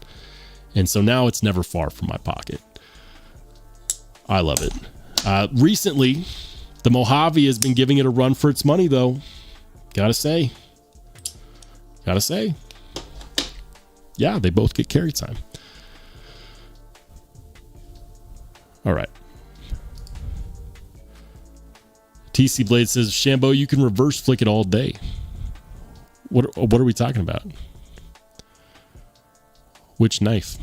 And so now it's never far from my pocket. I love it. Recently, the Mojave has been giving it a run for its money, though. Gotta say. Yeah, they both get carry time. All right. TC Blade says, Shambo, you can reverse flick it all day. What are we talking about? Which knife?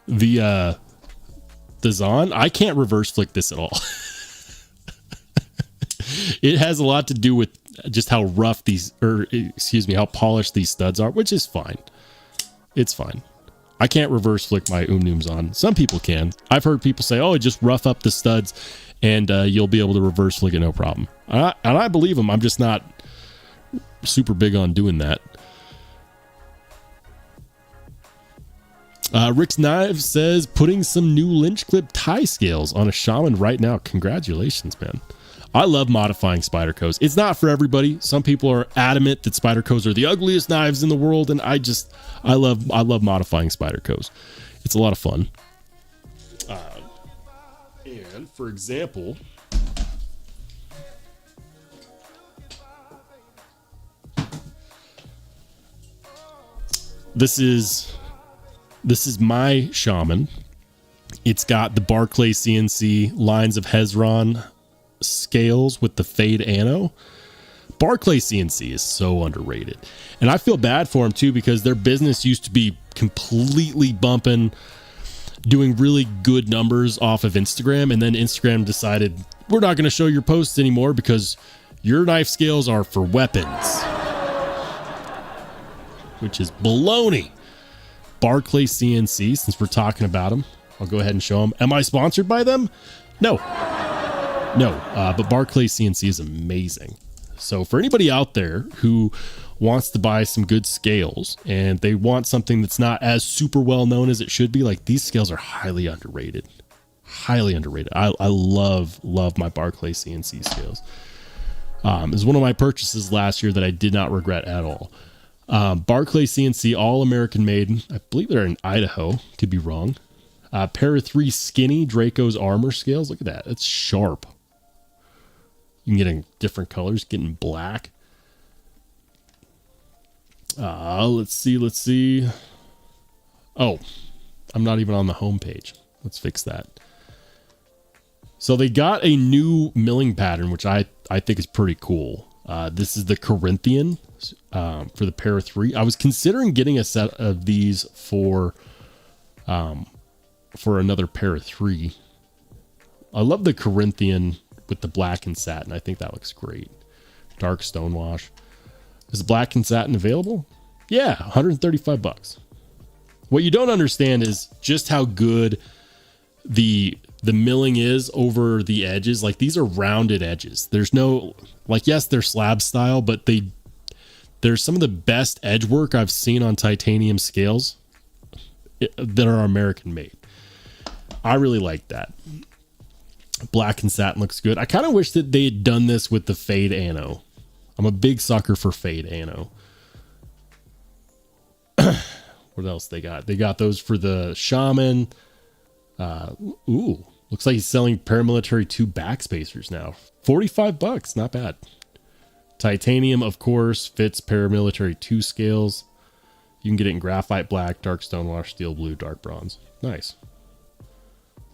The Zon? I can't reverse flick this at all. It has a lot to do with just how rough how polished these studs are, which is fine. It's fine. I can't reverse flick my Noom's on. Some people can. I've heard people say, oh, just rough up the studs and you'll be able to reverse flick it no problem. And I believe them. I'm just not super big on doing that. Rick's Knives says, putting some new lynch clip tie scales on a Shaman right now. Congratulations, man. I love modifying Spydercos. It's not for everybody. Some people are adamant that Spydercos are the ugliest knives in the world, and I love modifying Spydercos. It's a lot of fun. And for example, this is my Shaman. It's got the Barclay CNC lines of Hezron scales with the fade ano. Barclay CNC is so underrated, and I feel bad for them too, because their business used to be completely bumping, doing really good numbers off of Instagram, and then Instagram decided, we're not going to show your posts anymore because your knife scales are for weapons, which is baloney. Barclay CNC, since we're talking about them, I'll go ahead and show them. Am I sponsored by them? No, but Barclay CNC is amazing. So for anybody out there who wants to buy some good scales and they want something that's not as super well known as it should be, like, these scales are highly underrated. I love my Barclay CNC scales. Is one of my purchases last year that I did not regret at all. Barclay CNC, all American made. I believe they're in Idaho. Could be wrong. Pair of 3 skinny Draco's armor scales. Look at that. It's sharp. You can get in different colors. Getting black. Let's see. Oh, I'm not even on the home page. Let's fix that. So they got a new milling pattern, which I think is pretty cool. This is the Corinthian for the pair of 3. I was considering getting a set of these for another pair of 3. I love the Corinthian with the black and satin. I think that looks great. Dark stonewash. Is black and satin available? Yeah, $135. What you don't understand is just how good the milling is over the edges. Like, these are rounded edges. There's no, like, yes, they're slab style, but there's some of the best edge work I've seen on titanium scales that are American made. I really like that. Black and satin looks good. I kind of wish that they had done this with the fade ano. I'm a big sucker for fade ano. What else they got? They got those for the shaman. Ooh, looks like he's selling paramilitary 2 backspacers now. $45, not bad. Titanium, of course, fits paramilitary 2 scales. You can get it in graphite black, dark stonewash, steel blue, dark bronze. Nice.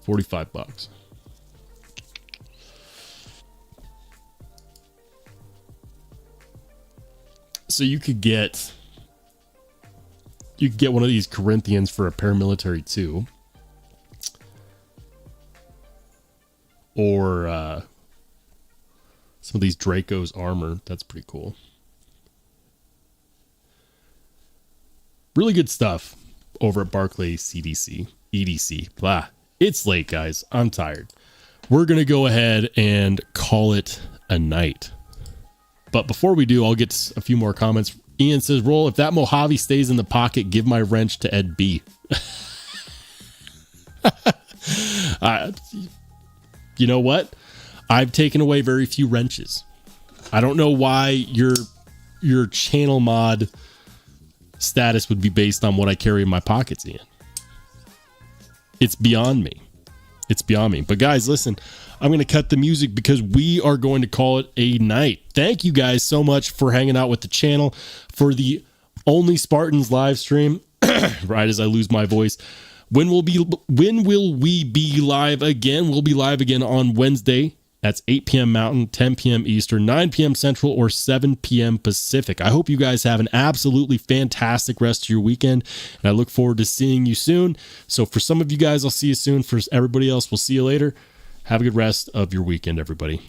$45. So you could get one of these Corinthians for a paramilitary 2. Or some of these Draco's armor. That's pretty cool. Really good stuff over at Barclay EDC. Blah. It's late, guys. I'm tired. We're going to go ahead and call it a night. But before we do, I'll get a few more comments. Ian says, Roll, if that Mojave stays in the pocket, give my wrench to Ed B. You know what? I've taken away very few wrenches. I don't know why your channel mod status would be based on what I carry in my pockets, Ian. It's beyond me. But guys, listen, I'm going to cut the music because we are going to call it a night. Thank you guys so much for hanging out with the channel for the OnlySpartans live stream. Right as I lose my voice. When will we be live again? We'll be live again on Wednesday. That's 8 p.m. Mountain, 10 p.m. Eastern, 9 p.m. Central, or 7 p.m. Pacific. I hope you guys have an absolutely fantastic rest of your weekend, and I look forward to seeing you soon. So for some of you guys, I'll see you soon. For everybody else, we'll see you later. Have a good rest of your weekend, everybody.